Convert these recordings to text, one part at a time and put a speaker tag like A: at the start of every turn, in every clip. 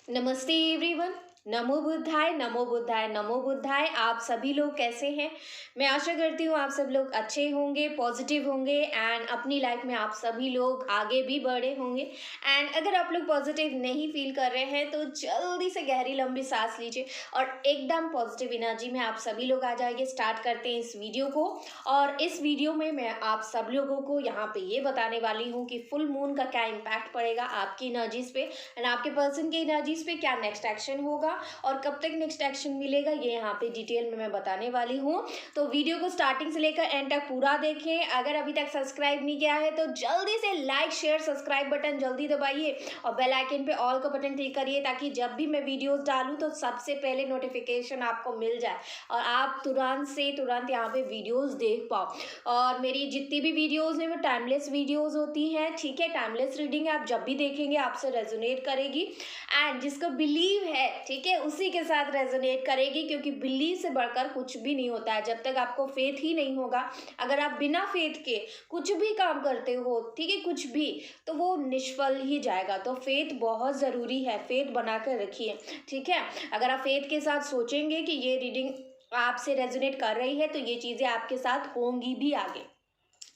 A: नमस्ते एवरीवन। नमो बुद्धाय नमो बुद्धाय नमो बुद्धाय। आप सभी लोग कैसे हैं? मैं आशा करती हूँ आप सब लोग अच्छे होंगे, पॉजिटिव होंगे एंड अपनी लाइफ में आप सभी लोग आगे भी बढ़े होंगे। एंड अगर आप लोग पॉजिटिव नहीं फील कर रहे हैं तो जल्दी से गहरी लंबी सांस लीजिए और एकदम पॉजिटिव एनर्जी में आप सभी लोग आ जाइए। स्टार्ट करते हैं इस वीडियो को। और इस वीडियो में मैं आप सब लोगों को यहाँ पे ये बताने वाली हूँ कि फुल मून का क्या इम्पैक्ट पड़ेगा आपकी एनर्जीज पे एंड आपके पर्सन की एनर्जीज पे क्या नेक्स्ट एक्शन होगा और कब तक नेक्स्ट एक्शन मिलेगा, ये यहाँ पे डिटेल में मैं बताने वाली हूँ। तो वीडियो को स्टार्टिंग से लेकर एंड तक पूरा देखें। अगर अभी तक सब्सक्राइब नहीं किया है तो जल्दी से लाइक शेयर सब्सक्राइब बटन जल्दी दबाइए और बेल आइकन पे ऑल का बटन क्लिक करिए ताकि जब भी मैं वीडियोस डालूँ तो सबसे पहले नोटिफिकेशन आपको मिल जाए और आप तुरंत से तुरंत यहाँ पे वीडियोस देख पाओ। और मेरी जितनी भी वीडियोस हैं वो टाइमलेस वीडियोस होती हैं, ठीक है। टाइमलेस रीडिंग आप जब भी देखेंगे आपसे रेजोनेट करेगी एंड जिसको बिलीव है, ठीक है, उसी के साथ रेजोनेट करेगी, क्योंकि बिलीव से बढ़कर कुछ भी नहीं होता है। जब तक आपको फेथ ही नहीं होगा, अगर आप बिना फेथ के कुछ भी काम करते हो, ठीक है, कुछ भी, तो वो निष्फल ही जाएगा। तो फेथ बहुत ज़रूरी है, फेथ बना कर रखिए, ठीक है। अगर आप फेथ के साथ सोचेंगे कि ये रीडिंग आपसे रेजोनेट कर रही है तो ये चीज़ें आपके साथ होंगी भी आगे।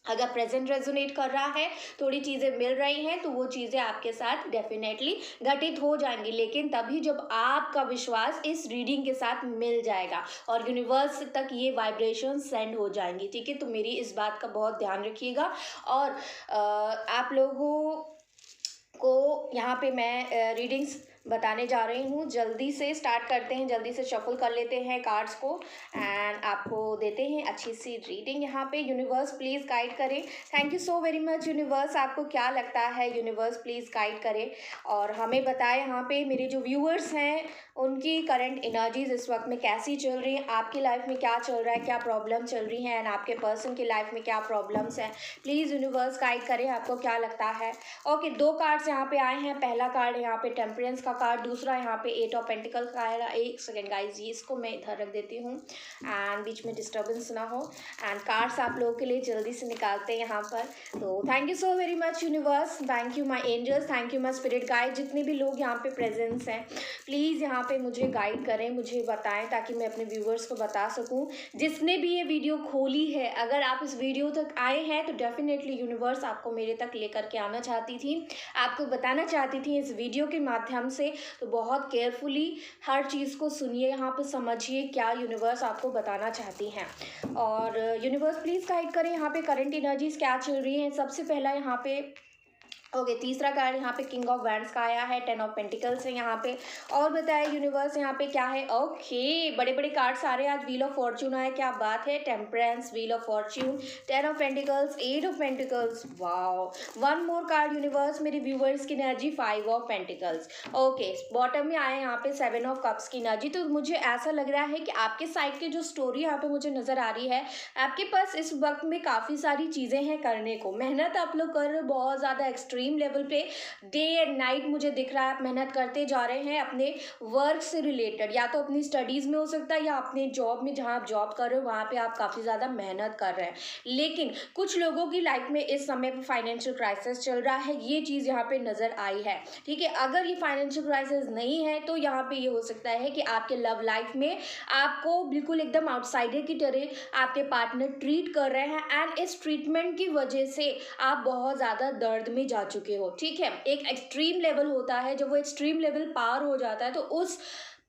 A: अगर प्रेजेंट रेजोनेट कर रहा है, थोड़ी चीज़ें मिल रही हैं, तो वो चीज़ें आपके साथ डेफिनेटली घटित हो जाएंगी, लेकिन तभी जब आपका विश्वास इस रीडिंग के साथ मिल जाएगा और यूनिवर्स तक ये वाइब्रेशन सेंड हो जाएंगी, ठीक है। तो मेरी इस बात का बहुत ध्यान रखिएगा। और आप लोगों को यहाँ पे मैं रीडिंग्स बताने जा रही हूँ। जल्दी से स्टार्ट करते हैं, जल्दी से शफल कर लेते हैं कार्ड्स को एंड आपको देते हैं अच्छी सी रीडिंग। यहाँ पे यूनिवर्स प्लीज़ गाइड करें। Thank you so very much universe. आपको क्या लगता है, यूनिवर्स प्लीज़ गाइड करें और हमें बताएं यहाँ पे मेरे जो व्यूअर्स हैं उनकी करंट एनर्जीज इस वक्त में कैसी चल रही हैं, आपकी लाइफ में क्या चल रहा है, क्या प्रॉब्लम चल रही है एंड आपके पर्सन की लाइफ में क्या प्रॉब्लम्स हैं। प्लीज़ यूनिवर्स गाइड करें, आपको क्या लगता है। ओके, दो कार्ड्स यहाँ पे आए हैं। पहला कार्ड यहाँ पे टेम्परेंस का कार्ड, दूसरा यहाँ पे एट ऑफ पेंटिकल का है। एक सेकेंड गाइज, ये इसको मैं इधर रख देती हूँ एंड बीच में डिस्टर्बेंस ना हो। एंड कार्ड्स आप लोगों के लिए जल्दी से निकालते हैं यहाँ पर। तो thank you so very much universe, thank you my angels, thank you my spirit guide. जितने भी लोग यहाँ पे प्रेजेंस हैं प्लीज़ यहाँ पे मुझे गाइड करें, मुझे बताएं ताकि मैं अपने व्यूवर्स को बता सकूं। जिसने भी ये वीडियो खोली है, अगर आप इस वीडियो तक आए हैं तो डेफिनेटली यूनिवर्स आपको मेरे तक लेकर के आना चाहती थी, आपको बताना चाहती थी इस वीडियो के माध्यम से। तो बहुत केयरफुली हर चीज़ को सुनिए, यहाँ पे समझिए क्या यूनिवर्स आपको बताना चाहती हैं। और यूनिवर्स प्लीज़ गाइड करें यहाँ पे करंट एनर्जीज क्या चल रही हैं। सबसे पहला यहाँ पे ओके, तीसरा कार्ड यहाँ पे किंग ऑफ वैंड्स का आया है, टेन ऑफ पेंटिकल्स है यहाँ पे। और बताए यूनिवर्स यहाँ पे क्या है। ओके, बड़े बड़े कार्ड्स आ रहे हैं आज। व्हील ऑफ फॉर्च्यून है, क्या बात है। Temperance, wheel of fortune, ten of pentacles, eight of pentacles, wow. One more card universe, मेरे व्यूवर्स की energy, five of pentacles. Okay, bottom में आए यहाँ पे सेवन ऑफ कप्स की एनर्जी। तो मुझे ऐसा लग रहा है कि आपके साइड की जो स्टोरी यहाँ पे मुझे नजर आ रही है, आपके पास इस वक्त में काफ़ी सारी चीज़ें हैं करने को। मेहनत आप लोग कर रहे हो बहुत ज़्यादा एक्सट्रीम लेवल पे, डे एंड नाइट मुझे दिख रहा है आप मेहनत करते जा रहे हैं अपने वर्क से रिलेटेड, या तो अपनी स्टडीज़ में हो सकता है या अपने जॉब में, जहाँ आप जॉब कर रहे हो वहाँ पे आप काफ़ी ज़्यादा मेहनत कर रहे हैं। लेकिन कुछ लोगों की लाइफ में इस समय पे फाइनेंशियल क्राइसिस चल रहा है, ये चीज़ यहाँ पे नज़र आई है, ठीक है। अगर ये फाइनेंशियल क्राइसिस नहीं है तो यहाँ पे ये हो सकता है कि आपके लव लाइफ में आपको बिल्कुल एकदम आउटसाइडर की तरह आपके पार्टनर ट्रीट कर रहे हैं एंड इस ट्रीटमेंट की वजह से आप बहुत ज़्यादा दर्द में जा चुके हो, ठीक है। एक एक्सट्रीम लेवल होता है, जब वो एक्सट्रीम लेवल पार हो जाता है तो उस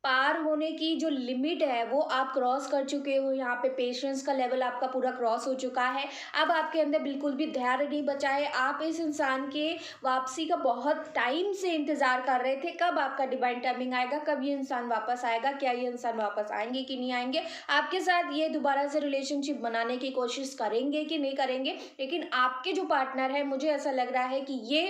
A: पार होने की जो लिमिट है वो आप क्रॉस कर चुके हो। यहाँ पे पेशेंस का लेवल आपका पूरा क्रॉस हो चुका है। अब आपके अंदर बिल्कुल भी धैर्य नहीं बचा है। आप इस इंसान के वापसी का बहुत टाइम से इंतज़ार कर रहे थे, कब आपका डिवाइन टाइमिंग आएगा, कब ये इंसान वापस आएगा, क्या ये इंसान वापस आएंगे कि नहीं आएंगे, आपके साथ ये दोबारा से रिलेशनशिप बनाने की कोशिश करेंगे कि नहीं करेंगे। लेकिन आपके जो पार्टनर है, मुझे ऐसा लग रहा है कि ये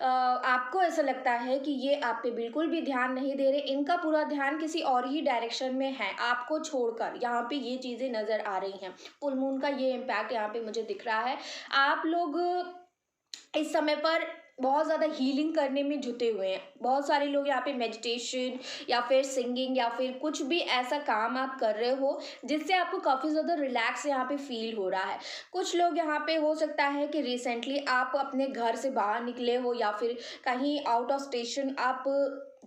A: आपको ऐसा लगता है कि ये आप पे बिल्कुल भी ध्यान नहीं दे रहे, इनका पूरा ध्यान किसी और ही डायरेक्शन में है आपको छोड़कर। यहाँ पे ये चीज़ें नज़र आ रही हैं। फुल मून का ये इम्पैक्ट यहाँ पे मुझे दिख रहा है। आप लोग इस समय पर बहुत ज़्यादा हीलिंग करने में जुटे हुए हैं। बहुत सारे लोग यहाँ पे मेडिटेशन या फिर सिंगिंग या फिर कुछ भी ऐसा काम आप कर रहे हो जिससे आपको काफ़ी ज़्यादा रिलैक्स यहाँ पे फील हो रहा है। कुछ लोग यहाँ पे हो सकता है कि रिसेंटली आप अपने घर से बाहर निकले हो या फिर कहीं आउट ऑफ स्टेशन आप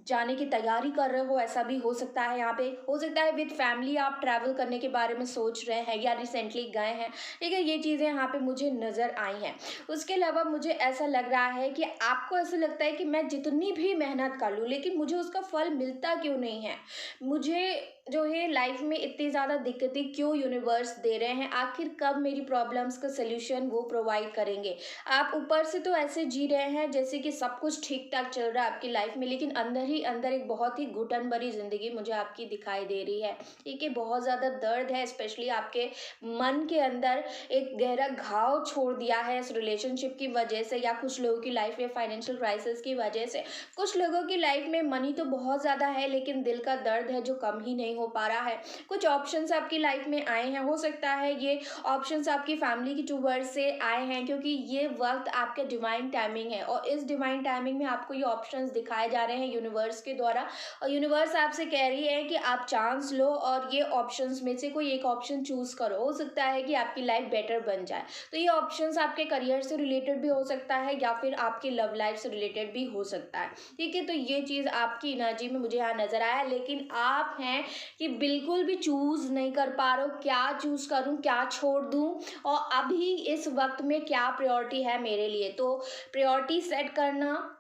A: जाने की तैयारी कर रहे हो, ऐसा भी हो सकता है। यहाँ पे हो सकता है विद फैमिली आप ट्रैवल करने के बारे में सोच रहे हैं या रिसेंटली गए हैं, ठीक है, ये चीज़ें यहाँ पे मुझे नज़र आई हैं। उसके अलावा मुझे ऐसा लग रहा है कि आपको ऐसा लगता है कि मैं जितनी भी मेहनत कर लूँ लेकिन मुझे उसका फल मिलता क्यों नहीं है, मुझे जो है लाइफ में इतनी ज़्यादा दिक्कतें क्यों यूनिवर्स दे रहे हैं, आखिर कब मेरी प्रॉब्लम्स का सल्यूशन वो प्रोवाइड करेंगे। आप ऊपर से तो ऐसे जी रहे हैं जैसे कि सब कुछ ठीक ठाक चल रहा है आपकी लाइफ में, लेकिन अंदर ही अंदर एक बहुत ही घुटन भरी जिंदगी मुझे आपकी दिखाई दे रही है। ठीक है, बहुत ज़्यादा दर्द है, स्पेशली आपके मन के अंदर एक गहरा घाव छोड़ दिया है इस रिलेशनशिप की वजह से, या कुछ लोगों की लाइफ में फाइनेंशियल क्राइसिस की वजह से। कुछ लोगों की लाइफ में मनी तो बहुत ज़्यादा है लेकिन दिल का दर्द है जो कम ही नहीं हो पा रहा है। कुछ ऑप्शंस आपकी लाइफ में आए हैं, हो सकता है ये ऑप्शंस आपकी फैमिली की टूवर्ड्स से आए हैं, क्योंकि ये वक्त आपके डिवाइन टाइमिंग है और इस डिवाइन टाइमिंग में आपको ये ऑप्शंस दिखाए जा रहे हैं यूनिवर्स के द्वारा। और यूनिवर्स आपसे कह रही है कि आप चांस लो और ये ऑप्शंस में से कोई एक ऑप्शन चूज करो, हो सकता है कि आपकी लाइफ बेटर बन जाए। तो ये ऑप्शंस आपके करियर से रिलेटेड भी हो सकता है या फिर आपकी लव लाइफ से रिलेटेड भी हो सकता है। ठीक है, तो ये चीज़ आपकी एनर्जी में मुझे यहाँ नजर आया, लेकिन आप हैं कि बिल्कुल भी चूज नहीं कर पा रहे हो, क्या चूज करूं, क्या छोड़ दूं, और अभी इस वक्त में क्या प्रायोरिटी है मेरे लिए। तो प्रायोरिटी सेट करना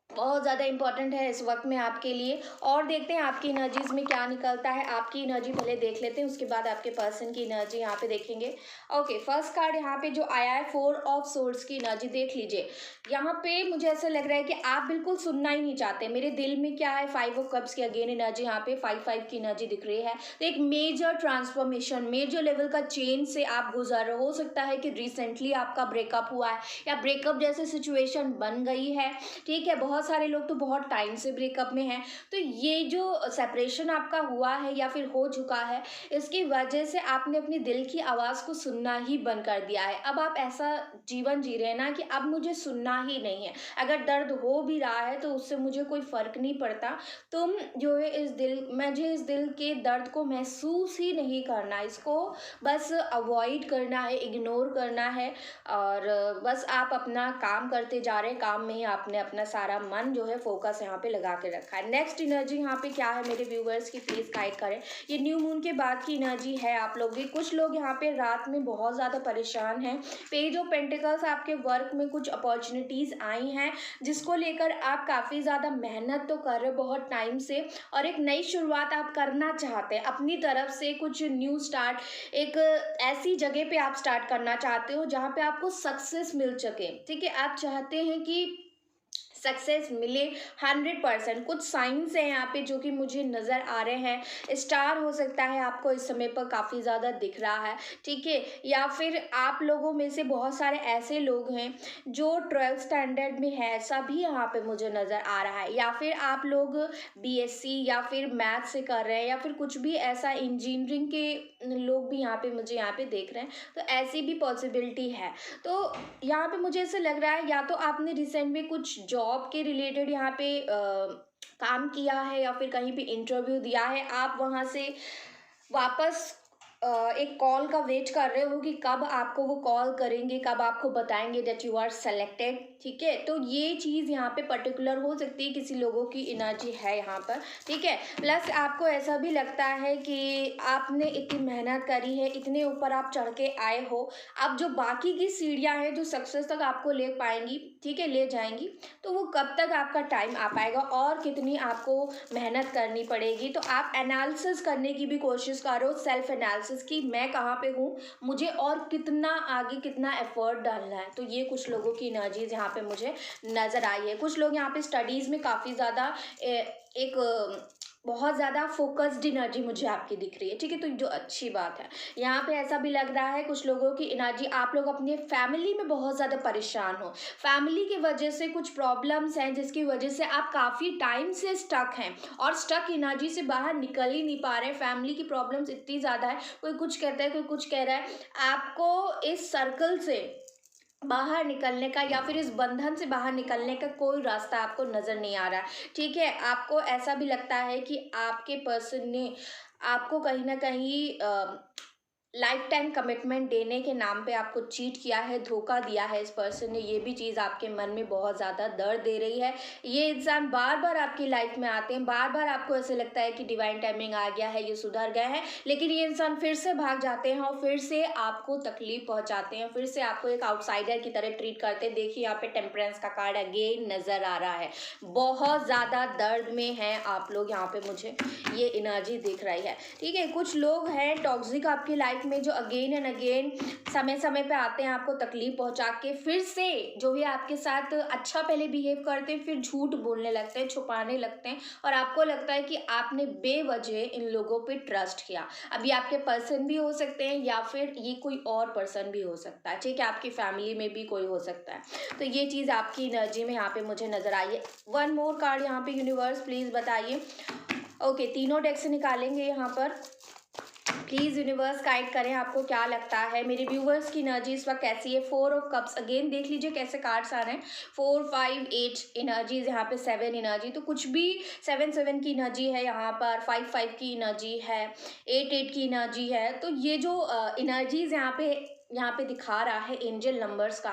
A: बहुत ज़्यादा इंपॉर्टेंट है इस वक्त में आपके लिए। और देखते हैं आपकी एनर्जीज में क्या निकलता है। आपकी एनर्जी पहले देख लेते हैं, उसके बाद आपके पर्सन की एनर्जी यहाँ पे देखेंगे। ओके, फर्स्ट कार्ड यहाँ पे जो आया है 4 ऑफ सोर्ड्स की एनर्जी देख लीजिए। यहाँ पे मुझे ऐसा लग रहा है कि आप बिल्कुल सुनना ही नहीं चाहते। मेरे दिल में क्या है, 5 ऑफ कप्स की अगेन एनर्जी, यहाँ पे 5 की एनर्जी दिख रही है। तो एक मेजर ट्रांसफॉर्मेशन, मेजर लेवल का चेंज से आप गुजर रहे हो सकता है कि रिसेंटली आपका ब्रेकअप हुआ है या ब्रेकअप जैसे सिचुएशन बन गई है। ठीक है, बहुत सारे लोग तो बहुत टाइम से ब्रेकअप में हैं। तो ये जो सेपरेशन आपका हुआ है या फिर हो चुका है, इसकी वजह से आपने अपनी दिल की आवाज़ को सुनना ही बंद कर दिया है। अब आप ऐसा जीवन जी रहे हैं ना कि अब मुझे सुनना ही नहीं है, अगर दर्द हो भी रहा है तो उससे मुझे कोई फ़र्क नहीं पड़ता। तुम जो है मुझे इस दिल के दर्द को महसूस ही नहीं करना, इसको बस अवॉइड करना है, इग्नोर करना है, और बस आप अपना काम करते जा रहे हैं। काम में ही आपने अपना सारा मन जो है फोकस यहाँ पे लगा के रखा है। नेक्स्ट एनर्जी यहाँ पे क्या है मेरे व्यूवर्स की, प्लीज गाइड करें। ये न्यू मून के बाद की एनर्जी है आप लोग की। कुछ लोग यहाँ पे रात में बहुत ज़्यादा परेशान हैं। पेज ऑफ पेंटिकल्स, आपके वर्क में कुछ अपॉर्चुनिटीज़ आई हैं जिसको लेकर आप काफ़ी ज़्यादा मेहनत तो कर रहे हो बहुत टाइम से, और एक नई शुरुआत आप करना चाहते हैं अपनी तरफ से, कुछ न्यू स्टार्ट, एक ऐसी जगह पे आप स्टार्ट करना चाहते हो जहाँ पे आपको सक्सेस मिल सके। ठीक है, आप चाहते हैं कि सक्सेस मिले 100%। कुछ साइंस हैं यहाँ पे जो कि मुझे नज़र आ रहे हैं। स्टार हो सकता है आपको इस समय पर काफ़ी ज़्यादा दिख रहा है। ठीक है, या फिर आप लोगों में से बहुत सारे ऐसे लोग हैं जो 12th स्टैंडर्ड में है, ऐसा भी यहाँ पे मुझे नज़र आ रहा है। या फिर आप लोग बीएससी या फिर मैथ से कर रहे हैं, या फिर कुछ भी ऐसा इंजीनियरिंग के लोग भी यहाँ पे मुझे यहाँ पे देख रहे हैं। तो ऐसी भी पॉसिबिलिटी है। तो यहाँ पे मुझे ऐसा लग रहा है या तो आपने रिसेंट में कुछ जॉब के रिलेटेड यहाँ पे काम किया है या फिर कहीं पे इंटरव्यू दिया है, आप वहाँ से वापस एक कॉल का वेट कर रहे हो कि कब आपको वो कॉल करेंगे, कब आपको बताएंगे दैट यू आर सेलेक्टेड। ठीक है, तो ये चीज़ यहाँ पे पर्टिकुलर हो सकती है, किसी लोगों की एनर्जी है यहाँ पर। ठीक है, प्लस आपको ऐसा भी लगता है कि आपने इतनी मेहनत करी है, इतने ऊपर आप चढ़ के आए हो, अब जो बाकी की सीढ़ियाँ हैं जो सक्सेस तक आपको ले पाएंगी, ठीक है, ले जाएंगी, तो वो कब तक आपका टाइम आ पाएगा और कितनी आपको मेहनत करनी पड़ेगी। तो आप एनालिसिस करने की भी कोशिश करो, सेल्फ एनालिसिस की मैं कहाँ पे हूँ, मुझे और कितना आगे कितना एफर्ट डालना है। तो ये कुछ लोगों की एनर्जीज यहाँ पे मुझे नज़र आई है। कुछ लोग यहाँ पे स्टडीज़ में काफ़ी ज़्यादा एक बहुत ज़्यादा फोकस्ड एनर्जी मुझे आपकी दिख रही है। ठीक है, तो जो अच्छी बात है। यहाँ पे ऐसा भी लग रहा है कुछ लोगों की एनर्जी, आप लोग अपने फैमिली में बहुत ज़्यादा परेशान हो, फैमिली की वजह से कुछ प्रॉब्लम्स हैं जिसकी वजह से आप काफ़ी टाइम से स्टक हैं और स्टक एनर्जी से बाहर निकल ही नहीं पा रहे हैं। फैमिली की प्रॉब्लम्स इतनी ज़्यादा है, कोई कुछ कहता है कोई कुछ कह रहा है, आपको इस सर्कल से बाहर निकलने का या फिर इस बंधन से बाहर निकलने का कोई रास्ता आपको नज़र नहीं आ रहा। ठीक है, आपको ऐसा भी लगता है कि आपके पर्सन ने आपको कहीं ना कहीं लाइफ टाइम कमिटमेंट देने के नाम पे आपको चीट किया है, धोखा दिया है इस पर्सन ने, ये भी चीज़ आपके मन में बहुत ज़्यादा दर्द दे रही है। ये इंसान बार बार आपकी लाइफ में आते हैं, बार बार आपको ऐसे लगता है कि डिवाइन टाइमिंग आ गया है, ये सुधर गए हैं, लेकिन ये इंसान फिर से भाग जाते हैं और फिर से आपको तकलीफ पहुंचाते हैं, फिर से आपको एक आउटसाइडर की तरह ट्रीट करते हैं। देखिए यहाँ पे टेम्परेंस का कार्ड अगेन नजर आ रहा है, बहुत ज़्यादा दर्द में हैं आप लोग, यहाँ पे मुझे ये एनर्जी दिख रही है। ठीक है, कुछ लोग हैं टॉक्सिक आपकी लाइफ में जो अगेन एंड अगेन समय समय पे आते हैं आपको तकलीफ पहुंचा के, फिर से जो है आपके साथ अच्छा पहले बिहेव करते हैं, फिर झूठ बोलने लगते हैं, छुपाने लगते हैं, और आपको लगता है कि आपने बेवजह इन लोगों पे ट्रस्ट किया। अभी आपके पर्सन भी हो सकते हैं या फिर ये कोई और पर्सन भी हो सकता है, ठीक है, आपकी फैमिली में भी कोई हो सकता है। तो ये चीज़ आपकी एनर्जी में यहाँ पे मुझे नजर आई है। वन मोर कार्ड यहाँ पे यूनिवर्स प्लीज बताइए। ओके, तीनों डेक से निकालेंगे यहाँ पर। प्लीज़ यूनिवर्स गाइड करें, आपको क्या लगता है मेरे व्यूवर्स की एनर्जी इस वक्त कैसी है। 4 ऑफ कप्स, अगेन देख लीजिए कैसे कार्ड्स आ रहे हैं, 4 5 8 एनर्जीज, यहाँ पे 7 एनर्जी, तो कुछ भी 7 7 की एनर्जी है यहाँ पर, 5 5 की एनर्जी है, 8 8 की एनर्जी है। तो ये जो एनर्जीज यहाँ पे दिखा रहा है एंजल नंबर्स का,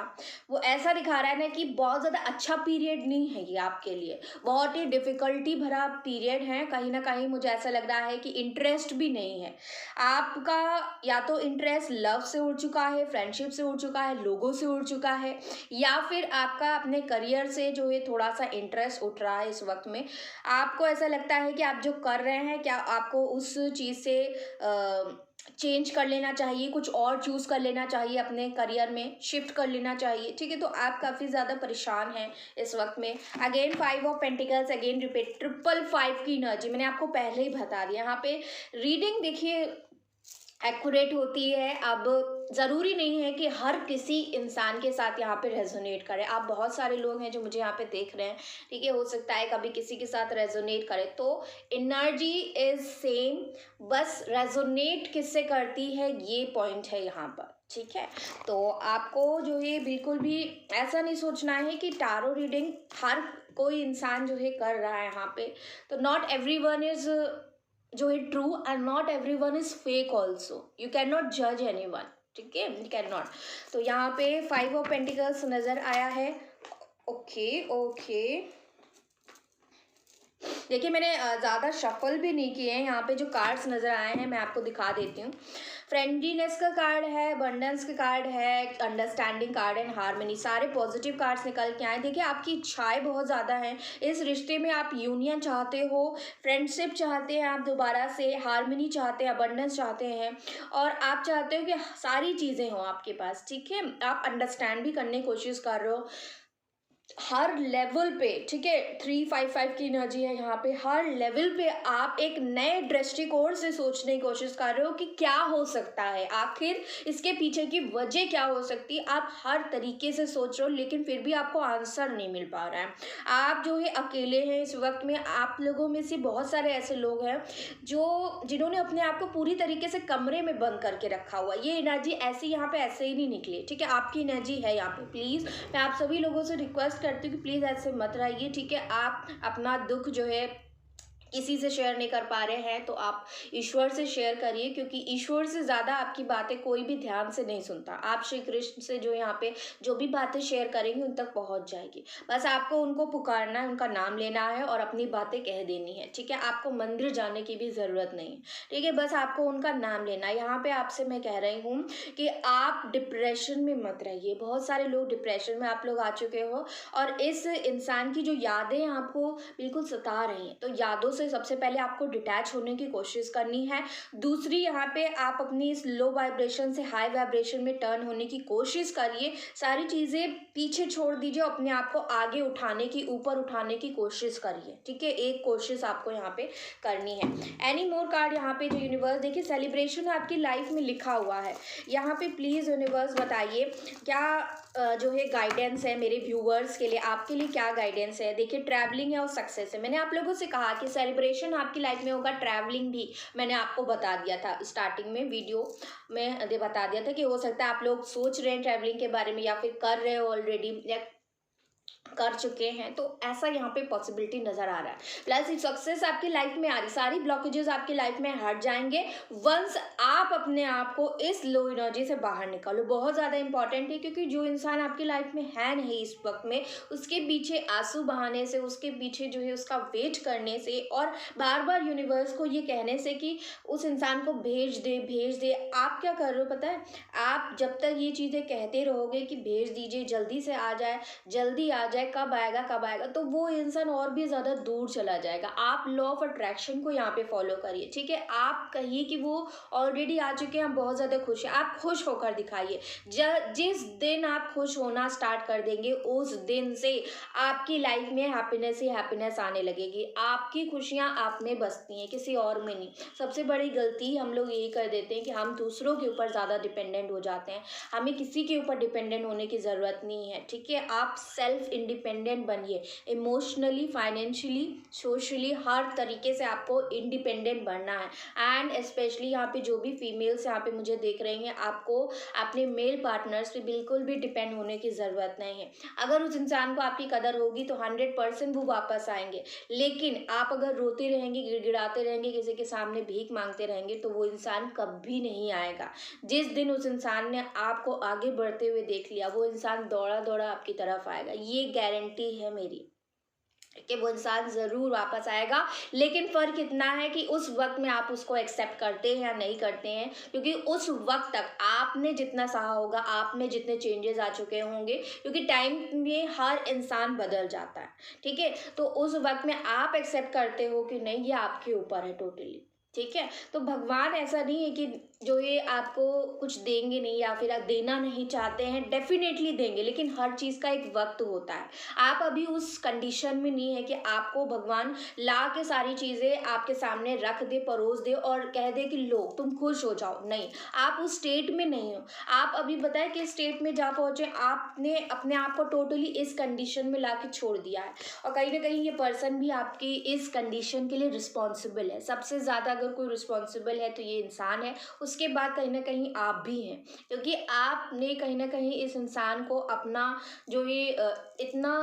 A: वो ऐसा दिखा रहा है ना कि बहुत ज़्यादा अच्छा पीरियड नहीं है ये आपके लिए, बहुत ही डिफ़िकल्टी भरा पीरियड है। कहीं ना कहीं मुझे ऐसा लग रहा है कि इंटरेस्ट भी नहीं है आपका, या तो इंटरेस्ट लव से उड़ चुका है, फ्रेंडशिप से उड़ चुका है, लोगों से उड़ चुका है, या फिर आपका अपने करियर से जो है थोड़ा सा इंटरेस्ट उठ रहा है इस वक्त में। आपको ऐसा लगता है कि आप जो कर रहे हैं, क्या आपको उस चीज़ से चेंज कर लेना चाहिए, कुछ और चूज़ कर लेना चाहिए, अपने करियर में शिफ्ट कर लेना चाहिए। ठीक है, तो आप काफ़ी ज़्यादा परेशान हैं इस वक्त में। Again 5 of pentacles, again repeat, 555 की एनर्जी मैंने आपको पहले ही बता दिया। यहाँ पे रीडिंग देखिए एक्यूरेट होती है। अब ज़रूरी नहीं है कि हर किसी इंसान के साथ यहाँ पे रेजोनेट करे। आप बहुत सारे लोग हैं जो मुझे यहाँ पे देख रहे हैं, ठीक है, हो सकता है कभी किसी के साथ रेजोनेट करे, तो एनर्जी इज सेम, बस रेजोनेट किससे करती है ये पॉइंट है यहाँ पर। ठीक है, तो आपको जो है बिल्कुल भी ऐसा नहीं सोचना है कि टारो रीडिंग हर कोई इंसान जो है कर रहा है यहाँ पे, तो नॉट एवरीवन इज जो है true and not everyone is fake also, you can not जज एनीवन, ठीक है, यू कैन नॉट। तो यहाँ पे 5 ऑफ पेंटिकल्स नजर आया है। ओके ओके, देखिए मैंने ज़्यादा शफल भी नहीं किए हैं, यहाँ पे जो कार्ड्स नज़र आए हैं मैं आपको दिखा देती हूँ। फ्रेंडलीनेस का कार्ड है, अबंडेंस का कार्ड है, अंडरस्टैंडिंग कार्ड एंड हार्मनी, सारे पॉजिटिव कार्ड्स निकल के आए। देखिए आपकी इच्छाएं बहुत ज़्यादा हैं इस रिश्ते में, आप यूनियन चाहते हो, फ्रेंडशिप चाहते हैं आप दोबारा से, हार्मनी चाहते हैं, अबंडेंस चाहते हैं, और आप चाहते हो कि सारी चीज़ें हों आपके पास। ठीक है, आप अंडरस्टैंड भी करने की कोशिश कर रहे हो हर लेवल पे। ठीक है, 355 की एनर्जी है यहाँ पे, हर लेवल पे आप एक नए दृष्टिकोण से सोचने की कोशिश कर रहे हो कि क्या हो सकता है, आखिर इसके पीछे की वजह क्या हो सकती है। आप हर तरीके से सोच रहे हो लेकिन फिर भी आपको आंसर नहीं मिल पा रहा है। आप जो है अकेले हैं इस वक्त में। आप लोगों में से बहुत सारे ऐसे लोग हैं जिन्होंने अपने आप को पूरी तरीके से कमरे में बंद करके रखा हुआ। ये एनर्जी ऐसी यहाँ पे ऐसे ही नहीं निकली, ठीक है, आपकी एनर्जी है यहाँ पे। प्लीज़ मैं आप सभी लोगों से रिक्वेस्ट करती हूँ कि प्लीज़ ऐसे मत रहिए, ठीक है। आप अपना दुख जो है किसी से शेयर नहीं कर पा रहे हैं तो आप ईश्वर से शेयर करिए, क्योंकि ईश्वर से ज़्यादा आपकी बातें कोई भी ध्यान से नहीं सुनता। आप श्री कृष्ण से जो यहाँ पे जो भी बातें शेयर करेंगे उन तक पहुँच जाएगी। बस आपको उनको पुकारना है, उनका नाम लेना है और अपनी बातें कह देनी है, ठीक है। आपको मंदिर जाने की भी ज़रूरत नहीं है, ठीक है, बस आपको उनका नाम लेना है। यहाँ पर आपसे मैं कह रही हूँ कि आप डिप्रेशन में मत रहिए। बहुत सारे लोग डिप्रेशन में आप लोग आ चुके हो और इस इंसान की जो यादें आपको बिल्कुल सता रही हैं, तो यादों से सबसे पहले आपको डिटैच होने की कोशिश करनी है। दूसरी, यहाँ पे आप अपनी इस लो वाइब्रेशन से हाई वाइब्रेशन में टर्न होने की कोशिश करिए। सारी चीज़ें पीछे छोड़ दीजिए, अपने आप को आगे उठाने की, ऊपर उठाने की कोशिश करिए, ठीक है। एक कोशिश आपको यहाँ पे करनी है। एनी मोर कार्ड यहाँ पे जो यूनिवर्स, देखिए सेलिब्रेशन आपकी लाइफ में लिखा हुआ है यहाँ पे। प्लीज़ यूनिवर्स बताइए क्या जो है गाइडेंस है मेरे व्यूअर्स के लिए, आपके लिए क्या गाइडेंस है। देखिए ट्रैवलिंग है और सक्सेस है। मैंने आप लोगों से कहा कि सेलिब्रेशन आपकी लाइफ में होगा, ट्रैवलिंग भी मैंने आपको बता दिया था स्टार्टिंग में वीडियो में, बता दिया था कि हो सकता है आप लोग सोच रहे हैं ट्रैवलिंग के बारे में या फिर कर रहे हो ऑलरेडी, या कर चुके हैं, तो ऐसा यहाँ पे पॉसिबिलिटी नज़र आ रहा है। प्लस सक्सेस आपकी लाइफ में आ रही, सारी ब्लॉकेजेस आपकी लाइफ में हट जाएंगे वंस आप अपने आप को इस लो एनर्जी से बाहर निकालो। बहुत ज़्यादा इंपॉर्टेंट है, क्योंकि जो इंसान आपकी लाइफ में है नहीं इस वक्त में, उसके पीछे आंसू बहाने से, उसके पीछे जो है उसका वेट करने से और बार बार यूनिवर्स को ये कहने से कि उस इंसान को भेज दे भेज दे, आप क्या कर रहे हो पता है? आप जब तक ये चीज़ें कहते रहोगे कि भेज दीजिए, जल्दी से आ जाए, जल्दी आ जाए, कब आएगा कब आएगा, तो वो इंसान और भी ज़्यादा दूर चला जाएगा। आप लॉ ऑफ अट्रैक्शन को यहाँ पे फॉलो करिए, ठीक है? आप कहिए कि वो ऑलरेडी आ चुके हैं, हम बहुत ज़्यादा खुश हैं, आप खुश होकर दिखाइए। जिस दिन आप खुश होना स्टार्ट कर देंगे, उस दिन से आपकी लाइफ में हैप्पीनेस ही हैप्पीनेस आने लगेगी। आपकी खुशियाँ आप में बसती हैं, किसी और में नहीं। सबसे बड़ी गलती हम लोग यही कर देते हैं कि हम दूसरों के ऊपर ज़्यादा डिपेंडेंट हो जाते हैं। हमें किसी के ऊपर डिपेंडेंट होने की ज़रूरत नहीं है, ठीक है? आप सेल्फ इंडिपेंडेंट बनिए, इमोशनली, फाइनेंशियली, सोशली, हर तरीके से आपको इंडिपेंडेंट बनना है। एंड स्पेशली यहाँ पे जो भी फीमेल्स यहाँ पे मुझे देख रही हैं, आपको अपने मेल पार्टनर्स पे बिल्कुल भी डिपेंड होने की ज़रूरत नहीं है। अगर उस इंसान को आपकी कदर होगी तो 100% वो वापस आएंगे, लेकिन आप अगर रोते रहेंगे, गिड़गिड़ाते रहेंगे, किसी के सामने भीख मांगते रहेंगे, तो वो इंसान कभी नहीं आएगा। जिस दिन उस इंसान ने आपको आगे बढ़ते हुए देख लिया, वो इंसान दौड़ा दौड़ा आपकी तरफ आएगा, ये गारंटी है मेरी कि वो इंसान ज़रूर वापस आएगा। लेकिन फ़र्क इतना है कि उस वक्त में आप उसको एक्सेप्ट करते हैं या नहीं करते हैं, क्योंकि उस वक्त तक आपने जितना सहा होगा, आप में जितने चेंजेस आ चुके होंगे, क्योंकि टाइम में हर इंसान बदल जाता है, ठीक है? तो उस वक्त में आप एक्सेप्ट करते हो कि नहीं, ये आपके ऊपर है टोटली, ठीक है? तो भगवान ऐसा नहीं है कि जो ये आपको कुछ देंगे नहीं या फिर आप देना नहीं चाहते हैं, डेफिनेटली देंगे, लेकिन हर चीज़ का एक वक्त होता है। आप अभी उस कंडीशन में नहीं है कि आपको भगवान ला के सारी चीज़ें आपके सामने रख दे, परोस दे और कह दे कि लो तुम खुश हो जाओ। नहीं, आप उस स्टेट में नहीं हो। आप अभी बताए किस स्टेट में जा पहुँचे, आपने अपने आप को टोटली इस कंडीशन में ला के छोड़ दिया है। और कहीं ना कहीं ये पर्सन भी आपकी इस कंडीशन के लिए रिस्पॉन्सिबल है। सबसे ज़्यादा अगर कोई रिस्पॉन्सिबल है तो ये इंसान है, उसके बाद कहीं ना कहीं आप भी हैं, क्योंकि आपने कहीं ना कहीं इस इंसान को अपना जो ये इतना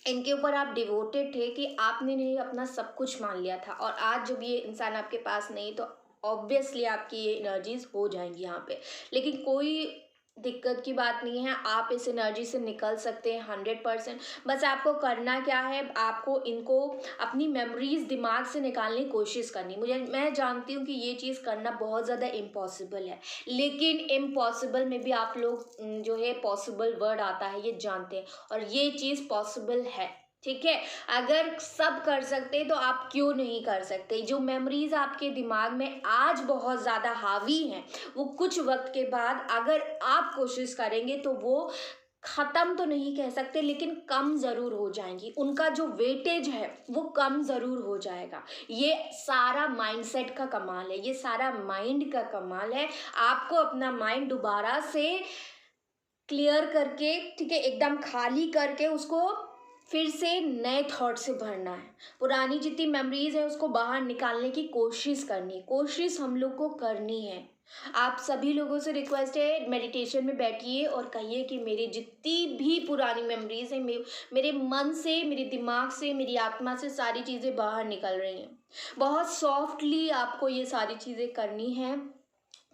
A: इनके ऊपर आप डिवोटेड थे कि आपने नहीं अपना सब कुछ मान लिया था। और आज जब ये इंसान आपके पास नहीं, तो ऑब्वियसली आपकी ये एनर्जीज हो जाएंगी यहाँ पे। लेकिन कोई दिक्कत की बात नहीं है, आप इस एनर्जी से निकल सकते हैं 100%। बस आपको करना क्या है, आपको इनको अपनी मेमोरीज दिमाग से निकालने की कोशिश करनी। मैं जानती हूँ कि ये चीज़ करना बहुत ज़्यादा इम्पॉसिबल है, लेकिन इम्पॉसिबल में भी आप लोग जो है पॉसिबल वर्ड आता है ये जानते हैं, और ये चीज़ पॉसिबल है, ठीक है? अगर सब कर सकते तो आप क्यों नहीं कर सकते? जो मेमोरीज आपके दिमाग में आज बहुत ज़्यादा हावी हैं, वो कुछ वक्त के बाद अगर आप कोशिश करेंगे तो वो ख़त्म तो नहीं कह सकते, लेकिन कम ज़रूर हो जाएंगी। उनका जो वेटेज है वो कम ज़रूर हो जाएगा। ये सारा माइंडसेट का कमाल है, ये सारा माइंड का कमाल है। आपको अपना माइंड दोबारा से क्लियर करके, ठीक है, एकदम खाली करके उसको फिर से नए थॉट से भरना है। पुरानी जितनी मेमोरीज है उसको बाहर निकालने की कोशिश करनी है, कोशिश हम लोग को करनी है। आप सभी लोगों से रिक्वेस्ट है, मेडिटेशन में बैठिए और कहिए कि मेरी जितनी भी पुरानी मेमोरीज हैं, मेरे मन से, मेरे दिमाग से, मेरी आत्मा से सारी चीज़ें बाहर निकल रही हैं। बहुत सॉफ्टली आपको ये सारी चीज़ें करनी है,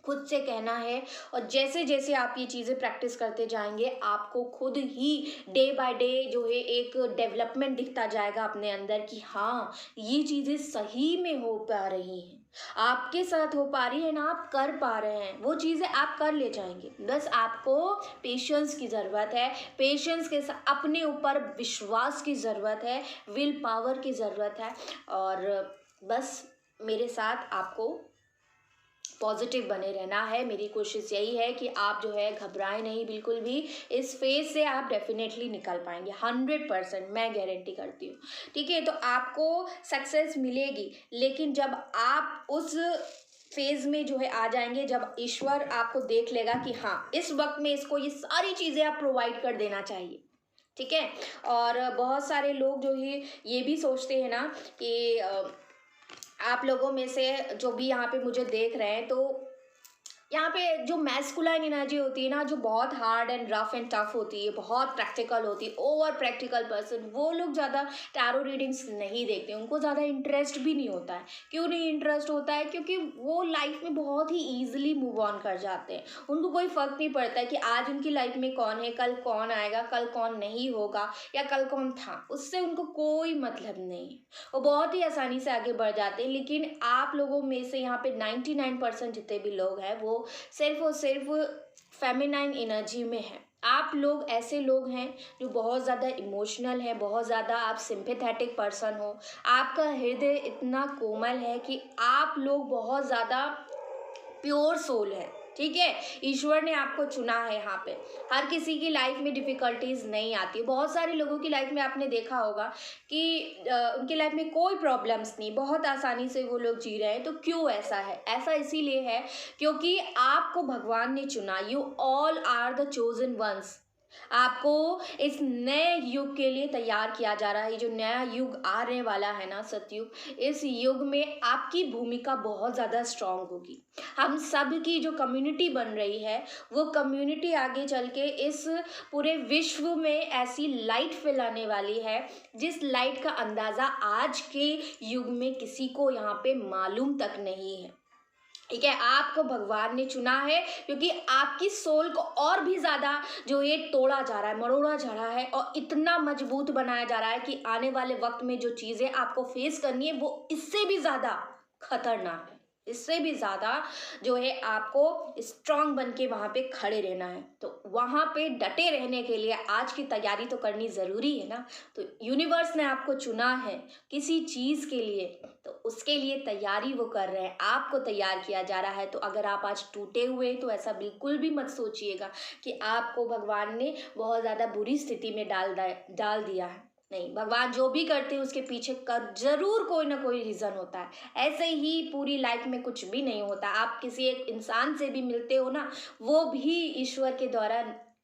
A: खुद से कहना है। और जैसे जैसे आप ये चीज़ें प्रैक्टिस करते जाएंगे, आपको खुद ही डे बाय डे जो है एक डेवलपमेंट दिखता जाएगा अपने अंदर कि हाँ, ये चीज़ें सही में हो पा रही हैं, आपके साथ हो पा रही है ना, आप कर पा रहे हैं, वो चीज़ें आप कर ले जाएंगे। बस आपको पेशेंस की ज़रूरत है, पेशेंस के साथ अपने ऊपर विश्वास की ज़रूरत है, विल पावर की ज़रूरत है। और बस मेरे साथ आपको पॉजिटिव बने रहना है। मेरी कोशिश यही है कि आप जो है घबराएं नहीं बिल्कुल भी, इस फेज से आप डेफिनेटली निकल पाएंगे 100%, मैं गारंटी करती हूँ, ठीक है? तो आपको सक्सेस मिलेगी, लेकिन जब आप उस फेज में जो है आ जाएंगे, जब ईश्वर आपको देख लेगा कि हाँ, इस वक्त में इसको ये सारी चीज़ें आप प्रोवाइड कर देना चाहिए, ठीक है? और बहुत सारे लोग जो है ये भी सोचते हैं ना कि आप लोगों में से जो भी यहाँ पे मुझे देख रहे हैं, तो यहाँ पे जो मैस्कुलाइन एनर्जी होती है ना, जो बहुत hard and rough and tough होती है, बहुत प्रैक्टिकल होती है, ओवर प्रैक्टिकल पर्सन, वो लोग ज़्यादा टैरो रीडिंग्स नहीं देखते, उनको ज़्यादा इंटरेस्ट भी नहीं होता है। क्यों नहीं इंटरेस्ट होता है? क्योंकि वो लाइफ में बहुत ही ईजिली मूव ऑन कर जाते हैं। उनको कोई फ़र्क नहीं पड़ता है कि आज उनकी लाइफ में कौन है, कल कौन आएगा, कल कौन नहीं होगा, या कल कौन था, उससे उनको कोई मतलब नहीं है। वो बहुत ही आसानी से आगे बढ़ जाते हैं। लेकिन आप लोगों में से यहाँ पे 99% जितने भी लोग हैं, वो सिर्फ और सिर्फ फेमिनाइन एनर्जी में है। आप लोग ऐसे लोग हैं जो बहुत ज़्यादा इमोशनल है, बहुत ज़्यादा आप सिंपैथेटिक पर्सन हो। आपका हृदय इतना कोमल है कि आप लोग बहुत ज़्यादा प्योर सोल है। ठीक है, ईश्वर ने आपको चुना है यहाँ पे। हर किसी की लाइफ में डिफ़िकल्टीज नहीं आती। बहुत सारे लोगों की लाइफ में आपने देखा होगा कि उनकी लाइफ में कोई प्रॉब्लम्स नहीं, बहुत आसानी से वो लोग जी रहे हैं। तो क्यों ऐसा है? ऐसा इसीलिए है क्योंकि आपको भगवान ने चुना। You all are the chosen ones. आपको इस नए युग के लिए तैयार किया जा रहा है। जो नया युग आने वाला है ना, सतयुग, इस युग में आपकी भूमिका बहुत ज़्यादा स्ट्रांग होगी। हम सब की जो कम्युनिटी बन रही है, वो कम्युनिटी आगे चल के इस पूरे विश्व में ऐसी लाइट फैलाने वाली है, जिस लाइट का अंदाज़ा आज के युग में किसी को यहाँ पे मालूम तक नहीं है। ठीक है, आपको भगवान ने चुना है क्योंकि आपकी सोल को और भी ज़्यादा जो ये तोड़ा जा रहा है, मरोड़ा जा रहा है, और इतना मजबूत बनाया जा रहा है कि आने वाले वक्त में जो चीज़ें आपको फेस करनी है, वो इससे भी ज़्यादा खतरनाक है। इससे भी ज़्यादा जो है आपको स्ट्रांग बन के वहाँ पे खड़े रहना है। तो वहाँ पे डटे रहने के लिए आज की तैयारी तो करनी ज़रूरी है ना। तो यूनिवर्स ने आपको चुना है किसी चीज़ के लिए, तो उसके लिए तैयारी वो कर रहे हैं, आपको तैयार किया जा रहा है। तो अगर आप आज टूटे हुए हैं, तो ऐसा बिल्कुल भी मत सोचिएगा कि आपको भगवान ने बहुत ज़्यादा बुरी स्थिति में डाल दिया है। नहीं, भगवान जो भी करते हैं उसके पीछे कर जरूर कोई ना कोई रीज़न होता है। ऐसे ही पूरी लाइफ में कुछ भी नहीं होता। आप किसी एक इंसान से भी मिलते हो ना, वो भी ईश्वर के द्वारा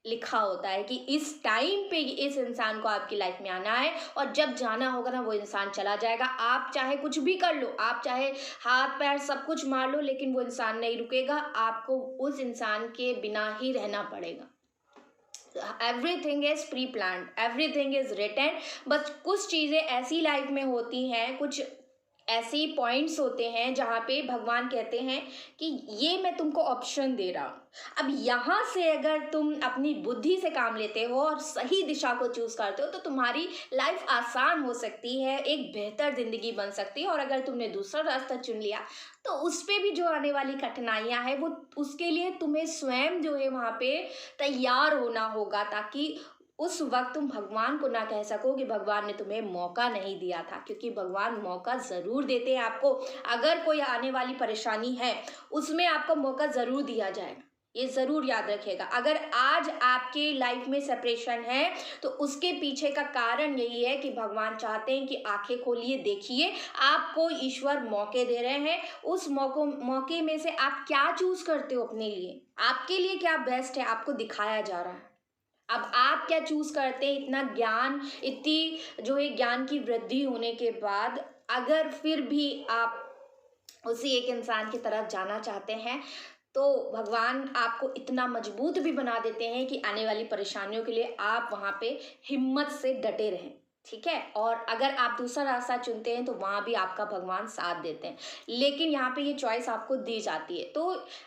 A: लिखा होता है कि इस टाइम पे इस इंसान को आपकी लाइफ में आना है, और जब जाना होगा ना, वो इंसान चला जाएगा। आप चाहे कुछ भी कर लो, आप चाहे हाथ पैर सब कुछ मार लो, लेकिन वो इंसान नहीं रुकेगा। आपको उस इंसान के बिना ही रहना पड़ेगा। Everything is pre planned, everything is written. बस कुछ चीज़ें ऐसी लाइफ में होती हैं, कुछ ऐसे पॉइंट्स होते हैं जहाँ पे भगवान कहते हैं कि ये मैं तुमको ऑप्शन दे रहा हूँ। अब यहाँ से अगर तुम अपनी बुद्धि से काम लेते हो और सही दिशा को चूज करते हो, तो तुम्हारी लाइफ आसान हो सकती है, एक बेहतर जिंदगी बन सकती है। और अगर तुमने दूसरा रास्ता चुन लिया, तो उस पे भी जो आने वाली कठिनाइयाँ हैं, वो उसके लिए तुम्हें स्वयं जो है वहाँ पे तैयार होना होगा, ताकि उस वक्त तुम भगवान को ना कह सको कि भगवान ने तुम्हें मौका नहीं दिया था। क्योंकि भगवान मौका ज़रूर देते हैं आपको। अगर कोई आने वाली परेशानी है, उसमें आपको मौका ज़रूर दिया जाएगा। ये ज़रूर याद रखिएगा। अगर आज आपके लाइफ में सेपरेशन है, तो उसके पीछे का कारण यही है कि भगवान चाहते हैं कि आंखें खोलिए, देखिए, आपको ईश्वर मौके दे रहे हैं। उस मौके में से आप क्या चूज करते हो अपने लिए, आपके लिए क्या बेस्ट है, आपको दिखाया जा रहा है। अब आप क्या चूज करते हैं? इतना ज्ञान, इतनी जो है ज्ञान की वृद्धि होने के बाद, अगर फिर भी आप उसी एक इंसान की तरफ जाना चाहते हैं, तो भगवान आपको इतना मजबूत भी बना देते हैं कि आने वाली परेशानियों के लिए आप वहाँ पे हिम्मत से डटे रहें। ठीक है, और अगर आप दूसरा रास्ता चुनते हैं, तो वहाँ भी आपका भगवान साथ देते हैं। लेकिन यहाँ पे ये चॉइस आपको दी जाती है। तो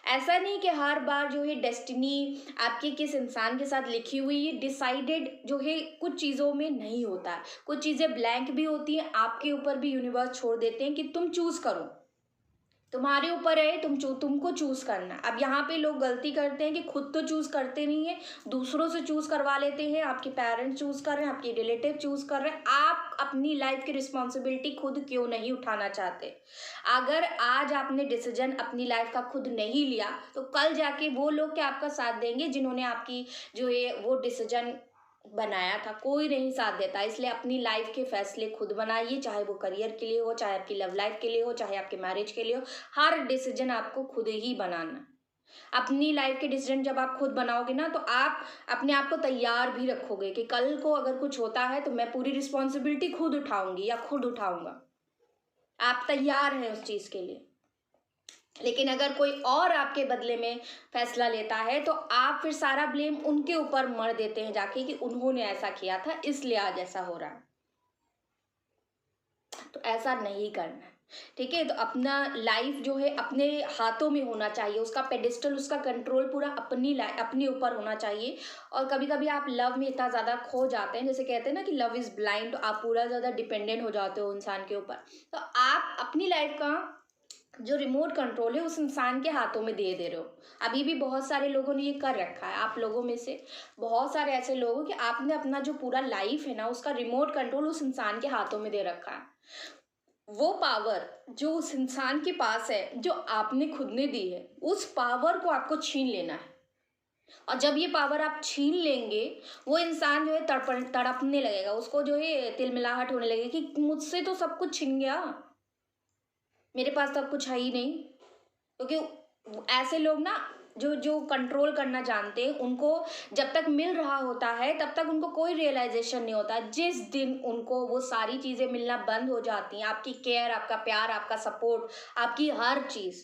A: ऐसा नहीं कि हर बार जो है डेस्टिनी आपके किस इंसान के साथ लिखी हुई, ये डिसाइडेड जो है कुछ चीज़ों में नहीं होता है। कुछ चीज़ें ब्लैंक भी होती हैं, आपके ऊपर भी यूनिवर्स छोड़ देते हैं कि तुम चूज करो, तुम्हारे ऊपर है, तुमको चूज करना है। अब यहाँ पे लोग गलती करते हैं कि खुद तो चूज करते नहीं है, दूसरों से चूज करवा लेते हैं। आपके पेरेंट्स चूज कर रहे हैं, आपके रिलेटिव चूज कर रहे हैं। आप अपनी लाइफ की रिस्पॉन्सिबिलिटी खुद क्यों नहीं उठाना चाहते? अगर आज आपने डिसीजन अपनी लाइफ का खुद नहीं लिया, तो कल जाके वो लोग क्या आपका साथ देंगे जिन्होंने आपकी जो है वो डिसीजन बनाया था? कोई नहीं साथ देता। इसलिए अपनी लाइफ के फैसले खुद बनाइए, चाहे वो करियर के लिए हो, चाहे आपकी लव लाइफ के लिए हो, चाहे आपके मैरिज के लिए हो। हर डिसीजन आपको खुद ही बनाना। अपनी लाइफ के डिसीजन जब आप खुद बनाओगे ना, तो आप अपने आप को तैयार भी रखोगे कि कल को अगर कुछ होता है, तो मैं पूरी रिस्पॉन्सिबिलिटी खुद उठाऊंगी या खुद उठाऊंगा। आप तैयार हैं उस चीज के लिए। लेकिन अगर कोई और आपके बदले में फैसला लेता है तो आप फिर सारा ब्लेम उनके ऊपर मर देते हैं जाके कि उन्होंने ऐसा किया था इसलिए आज ऐसा हो रहा है। तो ऐसा नहीं करना है, ठीक है। तो अपना लाइफ जो है अपने हाथों में होना चाहिए, उसका पेडिस्टल, उसका कंट्रोल पूरा अपनी लाइफ अपने ऊपर होना चाहिए। और कभी कभी आप लव में इतना ज़्यादा खो जाते हैं, जैसे कहते हैं ना कि लव इज़ ब्लाइंड, तो आप पूरा ज़्यादा डिपेंडेंट हो जाते हो इंसान के ऊपर। तो आप अपनी लाइफ का जो रिमोट कंट्रोल है उस इंसान के हाथों में दे रहे हो। अभी भी बहुत सारे लोगों ने ये कर रखा है, आप लोगों में से बहुत सारे ऐसे लोग हो कि आपने अपना जो पूरा लाइफ है ना उसका रिमोट कंट्रोल उस इंसान के हाथों में दे रखा है। वो पावर जो उस इंसान के पास है, जो आपने खुद ने दी है, उस पावर को आपको छीन लेना है। और जब ये पावर आप छीन लेंगे, वो इंसान जो है तड़पने लगेगा, उसको जो है तिलमिलाहट होने लगेगी कि मुझसे तो सब कुछ छिन गया, मेरे पास तो अब कुछ है ही नहीं। क्योंकि ऐसे लोग ना जो जो कंट्रोल करना जानते हैं, उनको जब तक मिल रहा होता है तब तक उनको कोई रियलाइजेशन नहीं होता। जिस दिन उनको वो सारी चीज़ें मिलना बंद हो जाती हैं, आपकी केयर, आपका प्यार, आपका सपोर्ट, आपकी हर चीज़,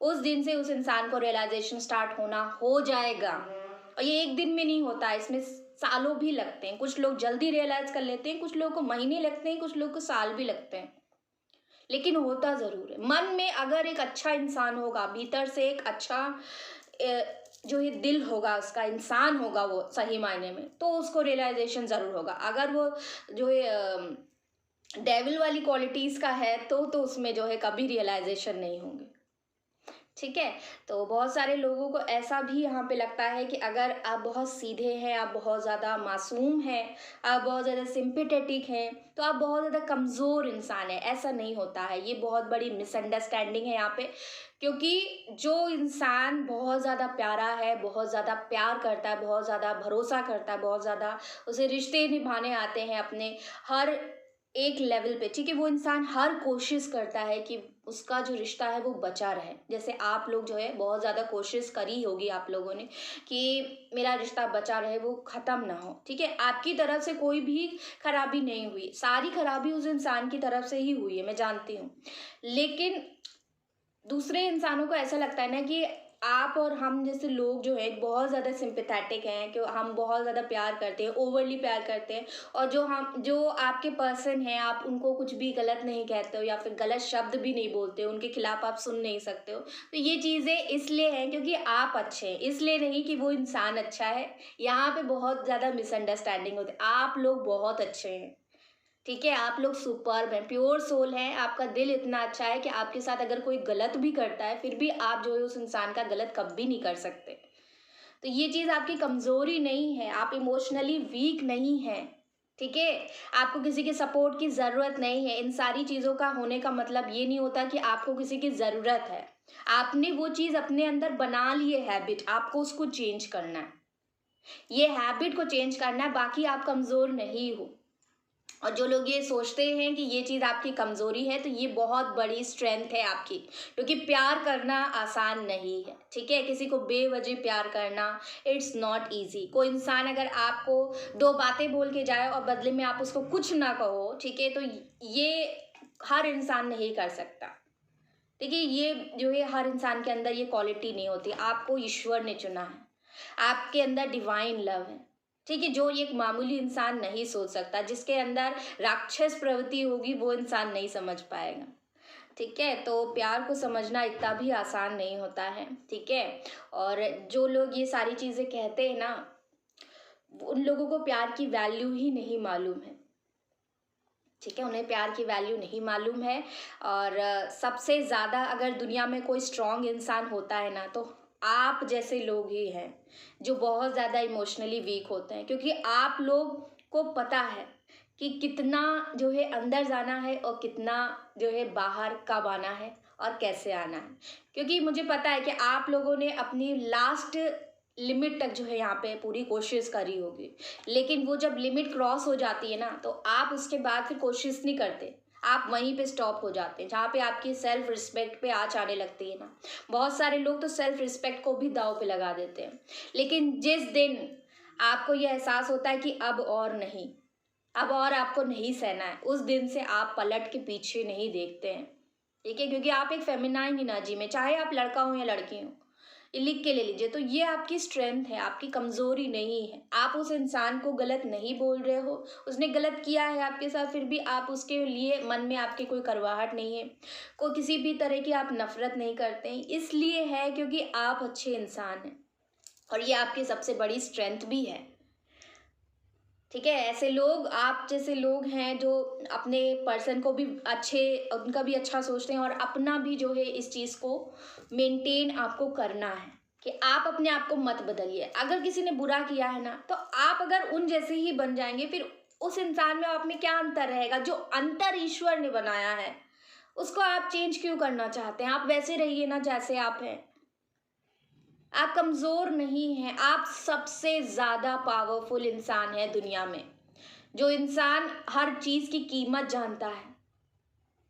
A: उस दिन से उस इंसान को रियलाइजेशन स्टार्ट होना हो जाएगा। और ये एक दिन में नहीं होता है, इसमें सालों भी लगते हैं। कुछ लोग जल्दी रियलाइज कर लेते हैं, कुछ लोगों को महीने लगते हैं, कुछ लोगों को साल भी लगते हैं, लेकिन होता ज़रूर है। मन में अगर एक अच्छा इंसान होगा, भीतर से एक अच्छा जो ये दिल होगा, उसका इंसान होगा वो सही मायने में, तो उसको रियलाइजेशन ज़रूर होगा। अगर वो जो है डेविल वाली क्वालिटीज़ का है तो उसमें जो है कभी रियलाइजेशन नहीं होंगे, ठीक है। तो बहुत सारे लोगों को ऐसा भी यहाँ पे लगता है कि अगर आप बहुत सीधे हैं, आप बहुत ज़्यादा मासूम हैं, आप बहुत ज़्यादा सिंपैथेटिक हैं, तो आप बहुत ज़्यादा कमज़ोर इंसान हैं। ऐसा नहीं होता है, ये बहुत बड़ी मिसअंडरस्टैंडिंग है यहाँ पे। क्योंकि जो इंसान बहुत ज़्यादा प्यारा है, बहुत ज़्यादा प्यार करता है, बहुत ज़्यादा भरोसा करता है, बहुत ज़्यादा उसे रिश्ते निभाने आते हैं अपने हर एक लेवल पे, ठीक है, वो इंसान हर कोशिश करता है कि उसका जो रिश्ता है वो बचा रहे। जैसे आप लोग जो है बहुत ज़्यादा कोशिश करी होगी आप लोगों ने कि मेरा रिश्ता बचा रहे, वो ख़त्म ना हो, ठीक है। आपकी तरफ से कोई भी खराबी नहीं हुई, सारी खराबी उस इंसान की तरफ से ही हुई है, मैं जानती हूँ। लेकिन दूसरे इंसानों को ऐसा लगता है ना कि आप और हम जैसे लोग जो है बहुत ज़्यादा सिंपैथेटिक हैं, कि हम बहुत ज़्यादा प्यार करते हैं, ओवरली प्यार करते हैं। और जो आपके पर्सन हैं, आप उनको कुछ भी गलत नहीं कहते हो या फिर गलत शब्द भी नहीं बोलते हो, उनके खिलाफ आप सुन नहीं सकते हो। तो ये चीज़ें इसलिए हैं क्योंकि आप अच्छे हैं, इसलिए नहीं कि वो इंसान अच्छा है। यहाँ पे बहुत ज़्यादा मिसअंडरस्टैंडिंग होती है। आप लोग बहुत अच्छे हैं, ठीक है, आप लोग सुपर्ब हैं, प्योर सोल हैं, आपका दिल इतना अच्छा है कि आपके साथ अगर कोई गलत भी करता है फिर भी आप जो है उस इंसान का गलत कभी नहीं कर सकते। तो ये चीज़ आपकी कमज़ोरी नहीं है, आप इमोशनली वीक नहीं हैं, ठीक है। आपको किसी के सपोर्ट की ज़रूरत नहीं है। इन सारी चीज़ों का होने का मतलब ये नहीं होता कि आपको किसी की ज़रूरत है। आपने वो चीज़ अपने अंदर बना ली है हैबिट, आपको उसको चेंज करना है। ये हैबिट को चेंज करना है, बाकी आप कमज़ोर नहीं हो। और जो लोग ये सोचते हैं कि ये चीज़ आपकी कमज़ोरी है, तो ये बहुत बड़ी स्ट्रेंथ है आपकी, क्योंकि प्यार करना आसान नहीं है, ठीक है। किसी को बेवजह प्यार करना इट्स नॉट ईजी। कोई इंसान अगर आपको दो बातें बोल के जाए और बदले में आप उसको कुछ ना कहो, ठीक है, तो ये हर इंसान नहीं कर सकता। देखिए, ये जो है हर इंसान के अंदर ये क्वालिटी नहीं होती। आपको ईश्वर ने चुना है, आपके अंदर डिवाइन लव है, ठीक है, जो एक मामूली इंसान नहीं सोच सकता। जिसके अंदर राक्षस प्रवृत्ति होगी वो इंसान नहीं समझ पाएगा, ठीक है। तो प्यार को समझना इतना भी आसान नहीं होता है, ठीक है। और जो लोग ये सारी चीज़ें कहते हैं ना, उन लोगों को प्यार की वैल्यू ही नहीं मालूम है, ठीक है, उन्हें प्यार की वैल्यू नहीं मालूम है। और सबसे ज़्यादा अगर दुनिया में कोई स्ट्रॉन्ग इंसान होता है ना, तो आप जैसे लोग ही हैं जो बहुत ज़्यादा इमोशनली वीक होते हैं। क्योंकि आप लोग को पता है कि कितना जो है अंदर जाना है और कितना जो है बाहर कब आना है और कैसे आना है। क्योंकि मुझे पता है कि आप लोगों ने अपनी लास्ट लिमिट तक जो है यहाँ पे पूरी कोशिश करी होगी, लेकिन वो जब लिमिट क्रॉस हो जाती है ना, तो आप उसके बाद फिर कोशिश नहीं करते, आप वहीं पे स्टॉप हो जाते हैं, जहाँ पे आपकी सेल्फ रिस्पेक्ट पे आँच आने लगती है ना। बहुत सारे लोग तो सेल्फ रिस्पेक्ट को भी दांव पे लगा देते हैं। लेकिन जिस दिन आपको ये एहसास होता है कि अब और नहीं, अब और आपको नहीं सहना है, उस दिन से आप पलट के पीछे नहीं देखते हैं, ठीक है, क्योंकि आप एक फेमिनाइन एनर्जी में, चाहे आप लड़का हो या लड़की हो, ये लिख के ले लीजिए। तो ये आपकी स्ट्रेंथ है, आपकी कमजोरी नहीं है। आप उस इंसान को गलत नहीं बोल रहे हो, उसने गलत किया है आपके साथ, फिर भी आप उसके लिए मन में आपके कोई करवाहट नहीं है, कोई किसी भी तरह की आप नफरत नहीं करते हैं। इसलिए है क्योंकि आप अच्छे इंसान हैं और ये आपकी सबसे बड़ी स्ट्रेंथ भी है। ठीक है, ऐसे लोग, आप जैसे लोग हैं जो अपने पर्सन को भी अच्छे, उनका भी अच्छा सोचते हैं और अपना भी जो है इस चीज़ को मेंटेन आपको करना है कि आप अपने आप को मत बदलिए। अगर किसी ने बुरा किया है ना, तो आप अगर उन जैसे ही बन जाएंगे, फिर उस इंसान में आप में क्या अंतर रहेगा? जो अंतर ईश्वर ने बनाया है उसको आप चेंज क्यों करना चाहते हैं? आप वैसे रहिए ना जैसे आप हैं। आप कमज़ोर नहीं हैं, आप सबसे ज़्यादा पावरफुल इंसान है दुनिया में। जो इंसान हर चीज़ की कीमत जानता है,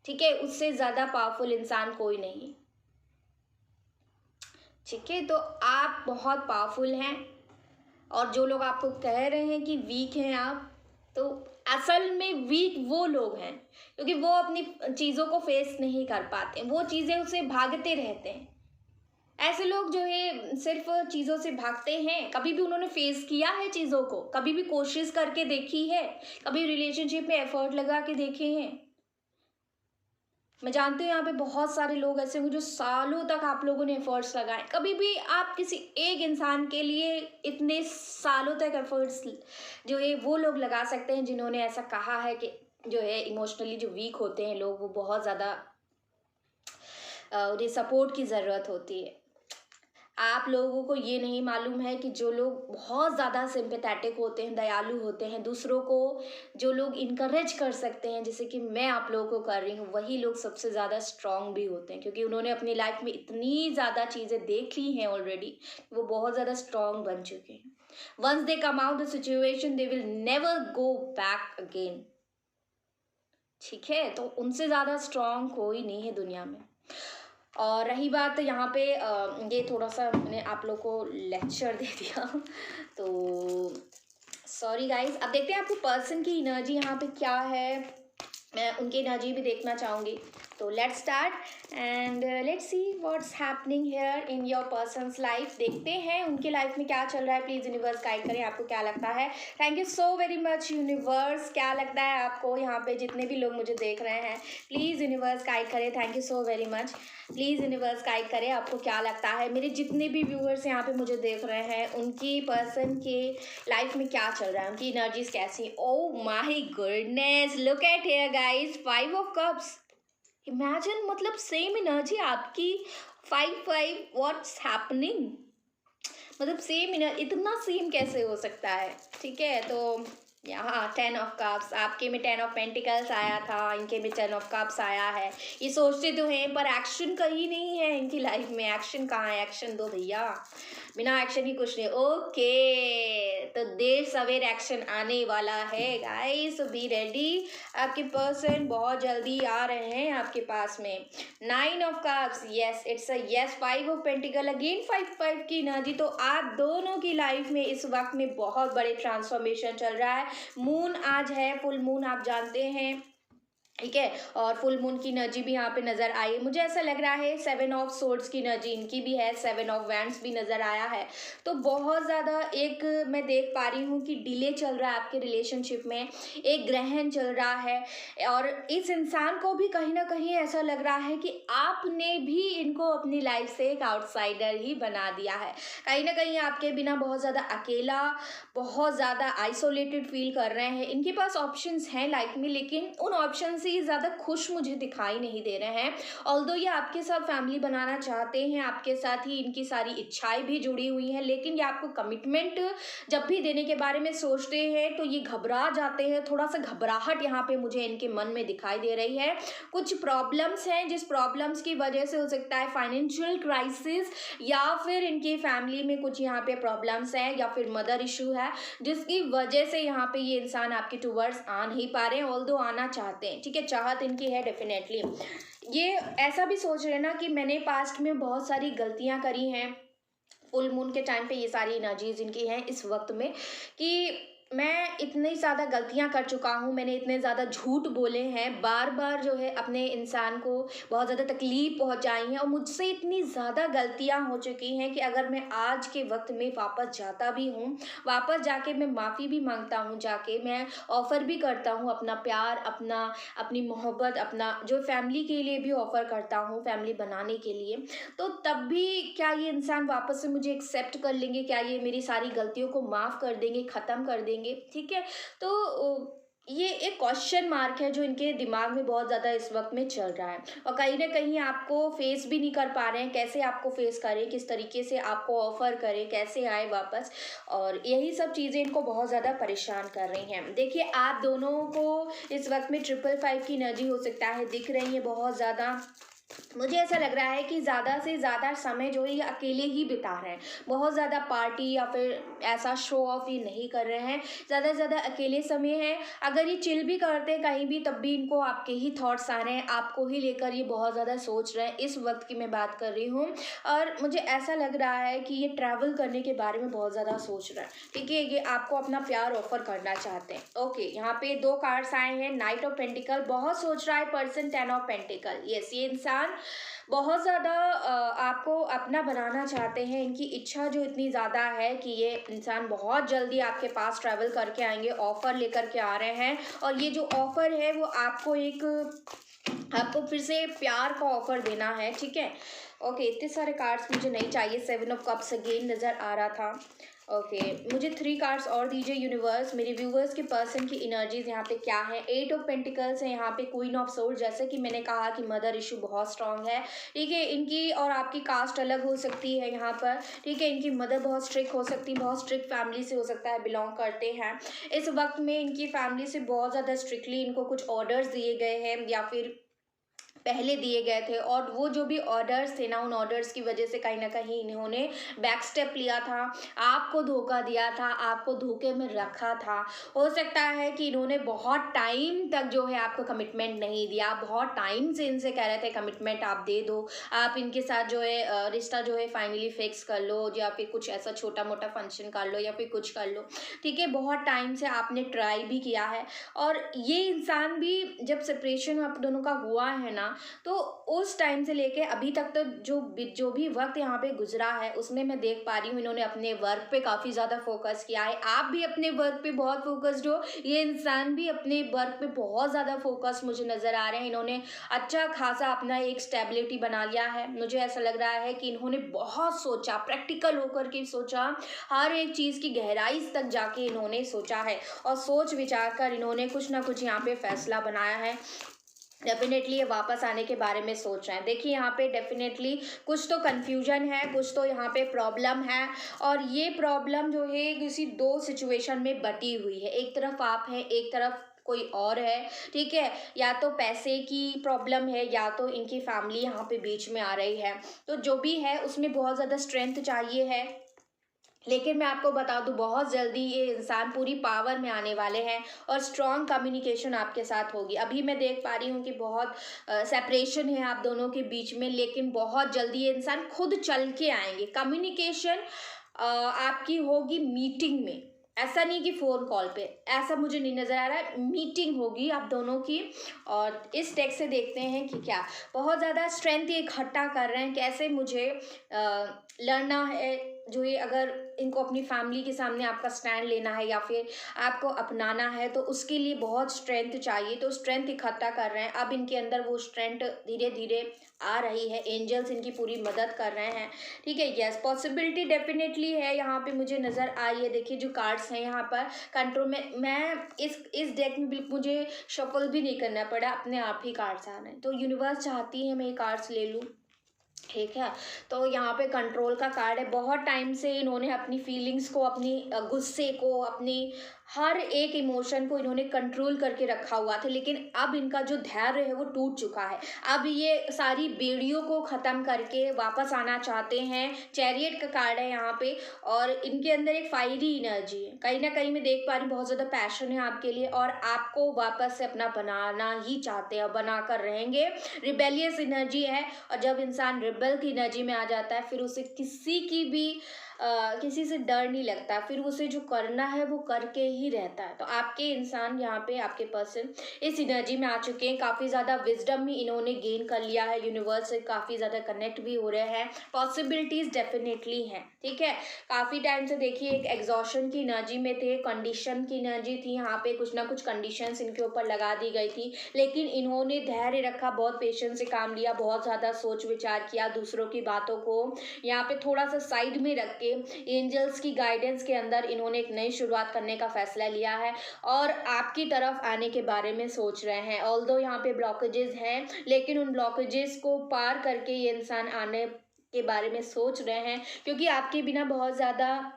A: ठीक है, उससे ज़्यादा पावरफुल इंसान कोई नहीं। ठीक है, तो आप बहुत पावरफुल हैं। और जो लोग आपको कह रहे हैं कि वीक हैं आप, तो असल में वीक वो लोग हैं क्योंकि वो अपनी चीज़ों को फेस नहीं कर पाते, वो चीज़ें उससे भागते रहते हैं। ऐसे लोग जो है सिर्फ चीज़ों से भागते हैं, कभी भी उन्होंने फेस किया है चीज़ों को, कभी भी कोशिश करके देखी है, कभी रिलेशनशिप में एफर्ट लगा के देखे हैं? मैं जानती हूँ यहाँ पे बहुत सारे लोग ऐसे होंगे जो सालों तक आप लोगों ने एफर्ट्स लगाए। कभी भी आप किसी एक इंसान के लिए इतने सालों तक एफर्ट्स जो है वो लोग लगा सकते हैं जिन्होंने ऐसा कहा है कि जो है इमोशनली जो वीक होते हैं लोग, वो बहुत ज़्यादा उन्हें सपोर्ट की ज़रूरत होती है। आप लोगों को ये नहीं मालूम है कि जो लोग बहुत ज़्यादा सिंपैथेटिक होते हैं, दयालु होते हैं, दूसरों को जो लोग इनकरेज कर सकते हैं, जैसे कि मैं आप लोगों को कर रही हूँ, वही लोग सबसे ज़्यादा स्ट्रांग भी होते हैं क्योंकि उन्होंने अपनी लाइफ में इतनी ज़्यादा चीज़ें देख ली हैं ऑलरेडी, वो बहुत ज़्यादा स्ट्रांग बन चुके हैं। Once they come out the situation they will never go back again. ठीक है, तो उनसे ज़्यादा स्ट्रांग कोई नहीं है दुनिया में। और रही बात यहाँ पे ये थोड़ा सा मैंने आप लोग को लेक्चर दे दिया तो सॉरी गाइज। अब देखते हैं आपके पर्सन की एनर्जी यहाँ पे क्या है, मैं उनकी एनर्जी भी देखना चाहूँगी। तो let's start and let's see what's happening here in your persons life. देखते हैं उनके लाइफ में क्या चल रहा है। प्लीज़ यूनिवर्स गाइड करें, आपको क्या लगता है। Thank you so very much universe. क्या लगता है आपको यहाँ पे जितने भी लोग मुझे देख रहे हैं, प्लीज़ यूनिवर्स गाइड करें। Thank you so very much. Please universe guide करें, आपको क्या लगता है। मेरे जितने भी व्यूअर्स यहाँ पे मुझे देख रहे हैं, उनकी पर्सन के लाइफ में क्या चल रहा है, उनकी एनर्जीज कैसी। Oh my goodness, look at here guys, 5 of cups. Imagine, मतलब सेम एनर्जी आपकी, 5 व्हाट्स हैपनिंग, मतलब सेम इतना सेम कैसे हो सकता है। ठीक है, तो यहाँ 10 ऑफ कप्स, आपके में 10 ऑफ पेंटिकल्स आया था, इनके में 10 ऑफ कप्स आया है। ये सोचते तो हैं पर एक्शन कहीं नहीं है इनकी लाइफ में। एक्शन कहाँ है? एक्शन दो भैया, बिना एक्शन ही कुछ नहीं। ओके, तो देर सवेर एक्शन आने वाला है गाइस, बी रेडी। आपके पर्सन बहुत जल्दी आ रहे हैं आपके पास में। 9 of cups, yes it's a yes. 5 of pentacle, again 5 की एनर्जी। तो आप दोनों की लाइफ में इस वक्त में बहुत बड़े ट्रांसफॉर्मेशन चल रहा है। मून आज है, फुल मून आप जानते हैं, ठीक है, और फुल मून की एनर्जी भी यहाँ पे नजर आई। मुझे ऐसा लग रहा है 7 ऑफ सोर्ड्स की एनर्जी इनकी भी है, 7 ऑफ वैंड्स भी नजर आया है। तो बहुत ज़्यादा एक मैं देख पा रही हूँ कि डिले चल रहा है आपके रिलेशनशिप में, एक ग्रहण चल रहा है और इस इंसान को भी कहीं ना कहीं ऐसा लग रहा है कि आपने भी इनको अपनी लाइफ से एक आउटसाइडर ही बना दिया है। कहीं ना कहीं आपके बिना बहुत ज़्यादा अकेला, बहुत ज़्यादा आइसोलेटेड फील कर रहे हैं। इनके पास ऑप्शंस हैं लाइफ में, लेकिन उन ऑप्शन से ये ज़्यादा खुश मुझे दिखाई नहीं दे रहे हैं। ऑल्दो ये आपके साथ फैमिली बनाना चाहते हैं, आपके साथ ही इनकी सारी इच्छाएं भी जुड़ी हुई हैं, लेकिन ये आपको कमिटमेंट जब भी देने के बारे में सोचते हैं तो ये घबरा जाते हैं। थोड़ा सा घबराहट यहाँ पे मुझे इनके मन में दिखाई दे रही है। कुछ प्रॉब्लम्स हैं जिस प्रॉब्लम्स की वजह से हो सकता है फाइनेंशियल क्राइसिस, या फिर इनकी फैमिली में कुछ यहाँ पे प्रॉब्लम्स हैं, या फिर मदर इशू है जिसकी वजह से यहाँ पे ये इंसान आपके टूवर्ड्स आ नहीं पा रहे हैं, ऑल्दो आना चाहते हैं। ठीक है, चाहत इनकी है डेफिनेटली। ये ऐसा भी सोच रहे हैं ना कि मैंने पास्ट में बहुत सारी गलतियां करी हैं। फुल मून के टाइम पे ये सारी एनर्जीज इनकी हैं इस वक्त में, कि मैं इतनी ज़्यादा गलतियाँ कर चुका हूँ, मैंने इतने ज़्यादा झूठ बोले हैं, बार-बार जो है अपने इंसान को बहुत ज़्यादा तकलीफ़ पहुँचाई है और मुझसे इतनी ज़्यादा गलतियाँ हो चुकी हैं कि अगर मैं आज के वक़्त में वापस जाता भी हूँ, वापस जाके मैं माफ़ी भी माँगता हूँ जाके, मैं ऑफ़र भी करता हूँ अपना प्यार, अपनी मोहब्बत, अपना जो फ़ैमिली के लिए भी ऑफ़र करता हूँ, फ़ैमिली बनाने के लिए। तो तब भी क्या ये इंसान वापस से मुझे एक्सेप्ट कर लेंगे? क्या ये मेरी सारी गलतियों को माफ़ कर देंगे, ख़त्म कर देंगे? ठीक है? तो ये एक क्वेश्चन मार्क है जो इनके दिमाग में बहुत ज़्यादा इस वक़्त में चल रहा है और कहीं न कहीं आपको फ़ेस भी नहीं कर पा रहे हैं, कैसे आपको फ़ेस करें, किस तरीके से आपको ऑफ़र करें, कैसे आएँ वापस और यही सब चीज़ें इनको बहुत ज़्यादा परेशान कर रही हैं। देखिए, आप दोनों को इस वक़्त में 555 की एनर्जी हो सकता है दिख रही है बहुत ज़्यादा। मुझे ऐसा लग रहा है कि ज़्यादा से ज़्यादा समय जो है ये अकेले ही बिता रहे हैं। बहुत ज़्यादा पार्टी या फिर ऐसा शो ऑफ ये नहीं कर रहे हैं। ज़्यादा से ज़्यादा अकेले समय है। अगर ये चिल भी करते हैं कहीं भी तब भी इनको आपके ही थॉट्स आ रहे हैं, आपको ही लेकर ये बहुत ज़्यादा सोच रहे हैं। इस वक़्त की मैं बात कर रही हूँ और मुझे ऐसा लग रहा है कि ये ट्रैवल करने के बारे में बहुत ज़्यादा सोच रहा है। ठीक है? ये आपको अपना प्यार ऑफ़र करना चाहते हैं। ओके, यहाँ पे 2 कार्ड्स आए हैं, नाइट ऑफ पेंटिकल बहुत सोच रहा है पर्सन, 10 ऑफ पेंटिकल। यस, ये इंसान बहुत ज़्यादा आपको अपना बनाना चाहते हैं, इनकी इच्छा जो इतनी ज़्यादा है कि ये इंसान बहुत जल्दी आपके पास ट्रैवल करके आएँगे, ऑफ़र लेकर के आ रहे हैं और ये जो ऑफ़र है वो आपको फिर से प्यार का ऑफ़र देना है, ठीक है? ओके, इतने सारे कार्ड्स मुझे नहीं चाहिए, 7 ऑफ कप्स अगेन नज़र आ रहा था। ओके, मुझे 3 कार्ड्स और दीजिए यूनिवर्स, मेरे व्यूअर्स के पर्सन की एनर्जीज़ यहाँ पे क्या है? 8 ऑफ पेंटिकल्स है यहाँ पे, क्वीन ऑफ सोर्ड्स, जैसे कि मैंने कहा कि मदर इश्यू बहुत स्ट्रॉन्ग है, ठीक है? इनकी और आपकी कास्ट अलग हो सकती है यहाँ पर, ठीक है? इनकी मदर बहुत स्ट्रिक्ट हो सकती है, बहुत स्ट्रिक्ट फैमिली से हो सकता है बिलॉन्ग करते हैं। इस वक़्त में इनकी फैमिली से बहुत ज़्यादा स्ट्रिक्टली इनको कुछ ऑर्डर्स दिए गए हैं या फिर पहले दिए गए थे और वो जो भी ऑर्डर्स थे ना, उन ऑर्डर्स की वजह से कहीं न कहीं इन्होंने बैक स्टेप लिया था, आपको धोखा दिया था, आपको धोखे में रखा था। हो सकता है कि इन्होंने बहुत टाइम तक जो है आपको कमिटमेंट नहीं दिया, आप बहुत टाइम से इनसे कह रहे थे कमिटमेंट आप दे दो, आप इनके साथ जो है रिश्ता जो है फाइनली फिक्स कर लो या फिर कुछ ऐसा छोटा-मोटा फंक्शन कर लो या फिर कुछ कर लो, ठीक है? बहुत टाइम से आपने ट्राई भी किया है और ये इंसान भी जब सेपरेशन आप दोनों का हुआ है ना, तो उस टाइम से लेके अभी तक तो जो भी वक़्त यहाँ पे गुज़रा है, उसमें मैं देख पा रही हूँ इन्होंने अपने वर्क पे काफ़ी ज़्यादा फ़ोकस किया है। आप भी अपने वर्क पे बहुत फ़ोकस्ड हो, ये इंसान भी अपने वर्क पे बहुत ज़्यादा फ़ोकस मुझे नज़र आ रहे हैं। इन्होंने अच्छा खासा अपना एक स्टेबिलिटी बना लिया है। मुझे ऐसा लग रहा है कि इन्होंने बहुत सोचा, प्रैक्टिकल होकर के सोचा, हर एक चीज़ की गहराई तक जाके इन्होंने सोचा है और सोच विचार कर इन्होंने कुछ ना कुछ यहाँ पे फ़ैसला बनाया है। डेफ़िनेटली ये वापस आने के बारे में सोच रहे हैं। देखिए, यहाँ पे डेफ़िनेटली कुछ तो कन्फ्यूज़न है, कुछ तो यहाँ पे प्रॉब्लम है और ये प्रॉब्लम जो है किसी 2 सिचुएशन में बटी हुई है। एक तरफ आप हैं, एक तरफ कोई और है, ठीक है? या तो पैसे की प्रॉब्लम है या तो इनकी फैमिली यहाँ पे बीच में आ रही है। तो जो भी है उसमें बहुत ज़्यादा स्ट्रेंथ चाहिए है। लेकिन मैं आपको बता दूँ बहुत जल्दी ये इंसान पूरी पावर में आने वाले हैं और स्ट्रॉन्ग कम्युनिकेशन आपके साथ होगी। अभी मैं देख पा रही हूँ कि बहुत सेपरेशन है आप दोनों के बीच में, लेकिन बहुत जल्दी ये इंसान खुद चल के आएँगे। कम्युनिकेशन आपकी होगी मीटिंग में, ऐसा नहीं कि फ़ोन कॉल पे, ऐसा मुझे नहीं नज़र आ रहा है। मीटिंग होगी आप दोनों की और इस टेक्स्ट से देखते हैं कि क्या बहुत ज़्यादा स्ट्रेंथ ये इकट्ठा कर रहे हैं, कैसे मुझे लड़ना है, जो ये अगर इनको अपनी फैमिली के सामने आपका स्टैंड लेना है या फिर आपको अपनाना है तो उसके लिए बहुत स्ट्रेंथ चाहिए, तो स्ट्रेंथ इकट्ठा कर रहे हैं। अब इनके अंदर वो स्ट्रेंथ धीरे-धीरे आ रही है, एंजल्स इनकी पूरी मदद कर रहे हैं, ठीक है? यस, पॉसिबिलिटी डेफ़िनेटली है, यहाँ पे मुझे नज़र आई है। देखिए जो कार्ड्स हैं यहाँ पर कंट्रोल में, मैं इस डेक में मुझे शफ़ल भी नहीं करना पड़ा, अपने आप ही कार्ड्स आ रहे हैं। तो यूनिवर्स चाहती है मैं ये कार्ड्स ले लूँ, ठीक है? तो यहाँ पे कंट्रोल का कार्ड है। बहुत टाइम से इन्होंने अपनी फीलिंग्स को, अपनी गुस्से को, अपनी हर एक इमोशन को इन्होंने कंट्रोल करके रखा हुआ था, लेकिन अब इनका जो धैर्य है वो टूट चुका है। अब ये सारी बेड़ियों को ख़त्म करके वापस आना चाहते हैं। चैरियट का कार्ड है यहाँ पे और इनके अंदर एक फायरी एनर्जी है। कहीं न कहीं मैं देख पा रही हूँ बहुत ज़्यादा पैशन है आपके लिए और आपको वापस से अपना बनाना ही चाहते हैं और बनाकर रहेंगे। रिबेलियस एनर्जी है और जब इंसान रिबेल की एनर्जी में आ जाता है फिर उसे किसी की भी किसी से डर नहीं लगता, फिर उसे जो करना है वो करके ही रहता है। तो आपके इंसान यहाँ पे, आपके पर्सन इस एनर्जी में आ चुके हैं, काफ़ी ज़्यादा विजडम भी इन्होंने गेन कर लिया है, यूनिवर्स से काफ़ी ज़्यादा कनेक्ट भी हो रहे हैं, पॉसिबिलिटीज़ डेफिनेटली हैं, ठीक है। काफ़ी टाइम से देखिए एक एग्जॉशन की एनर्जी में थे, कंडीशन की एनर्जी थी, यहाँ पे कुछ ना कुछ कंडीशंस इनके ऊपर लगा दी गई थी, लेकिन इन्होंने धैर्य रखा, बहुत पेशेंस से काम लिया, बहुत ज़्यादा सोच विचार किया, दूसरों की बातों को यहाँ पे थोड़ा सा साइड में रख के एंजल्स की गाइडेंस के अंदर इन्होंने एक नई शुरुआत करने का फैसला लिया है और आपकी तरफ आने के बारे में सोच रहे हैं। ऑल्दो यहाँ पे ब्लॉकेजेस हैं, लेकिन उन ब्लॉकेजेस को पार करके ये इंसान आने के बारे में सोच रहे हैं, क्योंकि आपके बिना बहुत ज़्यादा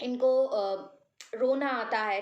A: इनको रोना आता है।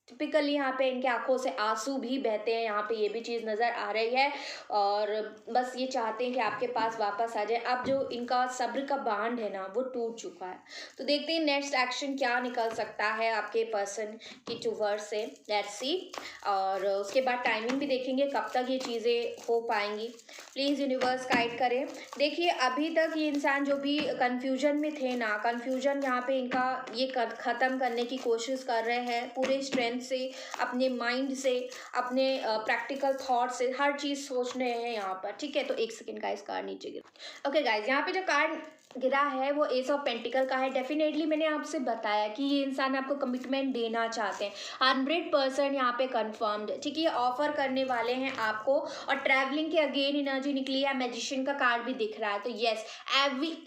A: टिपिकली यहाँ पे इनके आंखों से आंसू भी बहते हैं, यहाँ पे ये भी चीज़ नज़र आ रही है और बस ये चाहते हैं कि आपके पास वापस आ जाए। अब जो इनका सब्र का बांध है ना वो टूट चुका है। तो देखते हैं नेक्स्ट एक्शन क्या निकल सकता है आपके पर्सन की टूवर्ड्स से, लेट्स सी। और उसके बाद टाइमिंग भी देखेंगे कब तक ये चीज़ें हो पाएंगी। प्लीज़ यूनिवर्स गाइड करें। देखिए अभी तक ये इंसान जो भी कन्फ्यूजन में थे ना, कन्फ्यूजन यहाँ पे इनका ये ख़त्म करने की कोशिश कर रहे हैं पूरे स्ट्रेंथ से, अपने माइंड से, अपने प्रैक्टिकल थॉट से, हर चीज़ सोच रहे हैं यहाँ पर, ठीक है। तो एक सेकंड गाइस, कार्ड नीचे गिरा। ओके गाइस, यहाँ पे जो कार्ड गिरा है वो एस ऑफ पेंटिकल का है। डेफिनेटली मैंने आपसे बताया कि ये इंसान आपको कमिटमेंट देना चाहते हैं, 100% यहाँ पे कंफर्म्ड, ठीक है। ये ऑफर करने वाले हैं आपको। और ट्रैवलिंग की अगेन एनर्जी निकली है, मैजिशियन का कार्ड भी दिख रहा है। तो यस,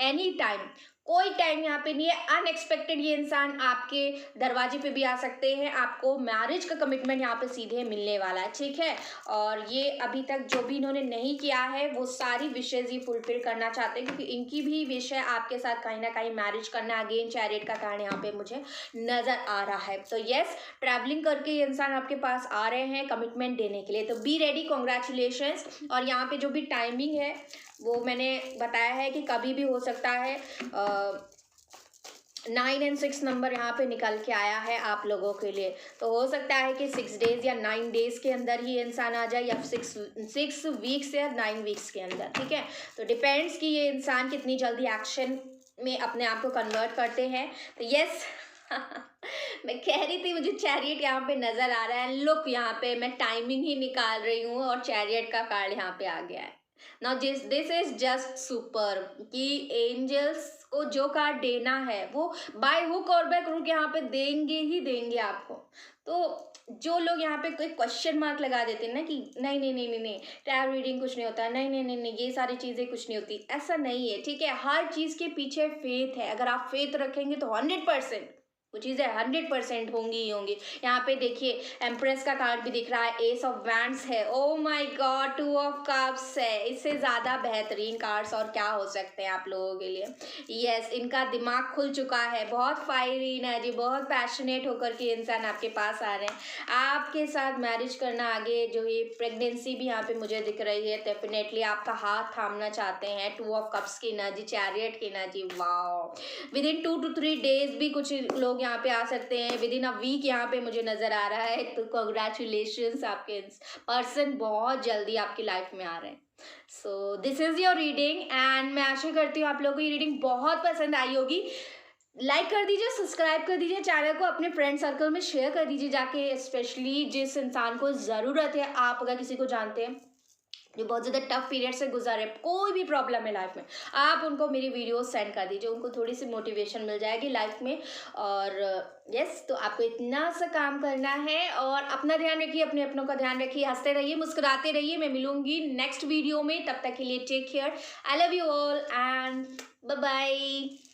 A: एनी टाइम, कोई टाइम यहाँ पे नहीं है, अनएक्सपेक्टेड ये इंसान आपके दरवाजे पे भी आ सकते हैं, आपको मैरिज का कमिटमेंट यहाँ पे सीधे मिलने वाला है, ठीक है। और ये अभी तक जो भी इन्होंने नहीं किया है वो सारी विशेज़ ये फुलफिल करना चाहते हैं, क्योंकि इनकी भी विश है आपके साथ कहीं ना कहीं मैरिज करना। अगेन चैरियट का कारण यहाँ पे मुझे नज़र आ रहा है। तो येस, ट्रैवलिंग करके ये इंसान आपके पास आ रहे हैं कमिटमेंट देने के लिए। तो बी रेडी, कॉन्ग्रेचुलेशंस। और यहाँ पे जो भी टाइमिंग है वो मैंने बताया है कि कभी भी हो सकता है। 9 और 6 नंबर यहाँ पे निकल के आया है आप लोगों के लिए। तो हो सकता है कि 6 डेज़ या 9 डेज़ के अंदर ही इंसान आ जाए, या 6 वीक्स या 9 वीक्स के अंदर, ठीक है। तो डिपेंड्स कि ये इंसान कितनी जल्दी एक्शन में अपने आप को कन्वर्ट करते हैं। तो यस मैं कह रही थी मुझे चैरियट यहाँ पे नज़र आ रहा है। लुक, यहाँ पे मैं टाइमिंग ही निकाल रही हूँ और चैरियट का कार्ड यहाँ पे आ गया है। Now this is just super कि एंजल्स को जो कार्ड देना है वो बाय हुक और बाय क्रूक यहाँ पे देंगे ही देंगे आपको। तो जो लोग यहाँ पे कोई क्वेश्चन मार्क लगा देते हैं ना कि नहीं नहीं नहीं नहीं नहीं टैरो रीडिंग कुछ नहीं होता, नहीं नहीं नहीं नहीं ये सारी चीज़ें कुछ नहीं होती, ऐसा नहीं है, ठीक है। हर चीज़ के पीछे फेथ है, अगर आप फेथ रखेंगे तो 100% वो चीज़ें 100% होंगी ही होंगी। यहाँ पे देखिए एम्प्रेस का कार्ड भी दिख रहा है, एस ऑफ वैंड्स है, oh my God, 2 of cups है। इससे ज़्यादा बेहतरीन कार्ड्स और क्या हो सकते हैं आप लोगों के लिए। यस, इनका दिमाग खुल चुका है, बहुत फायरी एनर्जी, बहुत पैशनेट होकर के इंसान आपके पास आ रहे हैं, आपके साथ मैरिज करना। आगे जो ये प्रेगनेंसी भी यहाँ पे मुझे दिख रही है, डेफिनेटली आपका हाथ थामना चाहते हैं। 2 ऑफ कप्स की एनर्जी, चैरियट की energy, wow. With in 2 to 3 days भी कुछ लोग यहाँ पे आ सकते हैं, विद इन अ वीक यहाँ पे मुझे नज़र आ रहा है। तो कॉन्ग्रेचुलेशंस, आपके पर्सन बहुत जल्दी आपकी लाइफ में आ रहे हैं। So this is your reading and मैं आशा करती हूँ आप लोगों को ये रीडिंग बहुत पसंद आई होगी। लाइक कर दीजिए, सब्सक्राइब कर दीजिए, चैनल को अपने फ्रेंड सर्कल में शेयर कर दीजिए जाके, स्पेशली जिस इंसान को ज़रूरत है। आप अगर किसी को जानते हैं जो बहुत ज़्यादा टफ पीरियड से गुजरे, कोई भी प्रॉब्लम है लाइफ में, आप उनको मेरी वीडियो सेंड कर दीजिए, उनको थोड़ी सी मोटिवेशन मिल जाएगी लाइफ में। और यस, तो आपको इतना सा काम करना है और अपना ध्यान रखिए, अपने अपनों का ध्यान रखिए, हंसते रहिए, मुस्कुराते रहिए। मैं मिलूंगी नेक्स्ट वीडियो में, तब तक के लिए take care, I love you all and bye bye.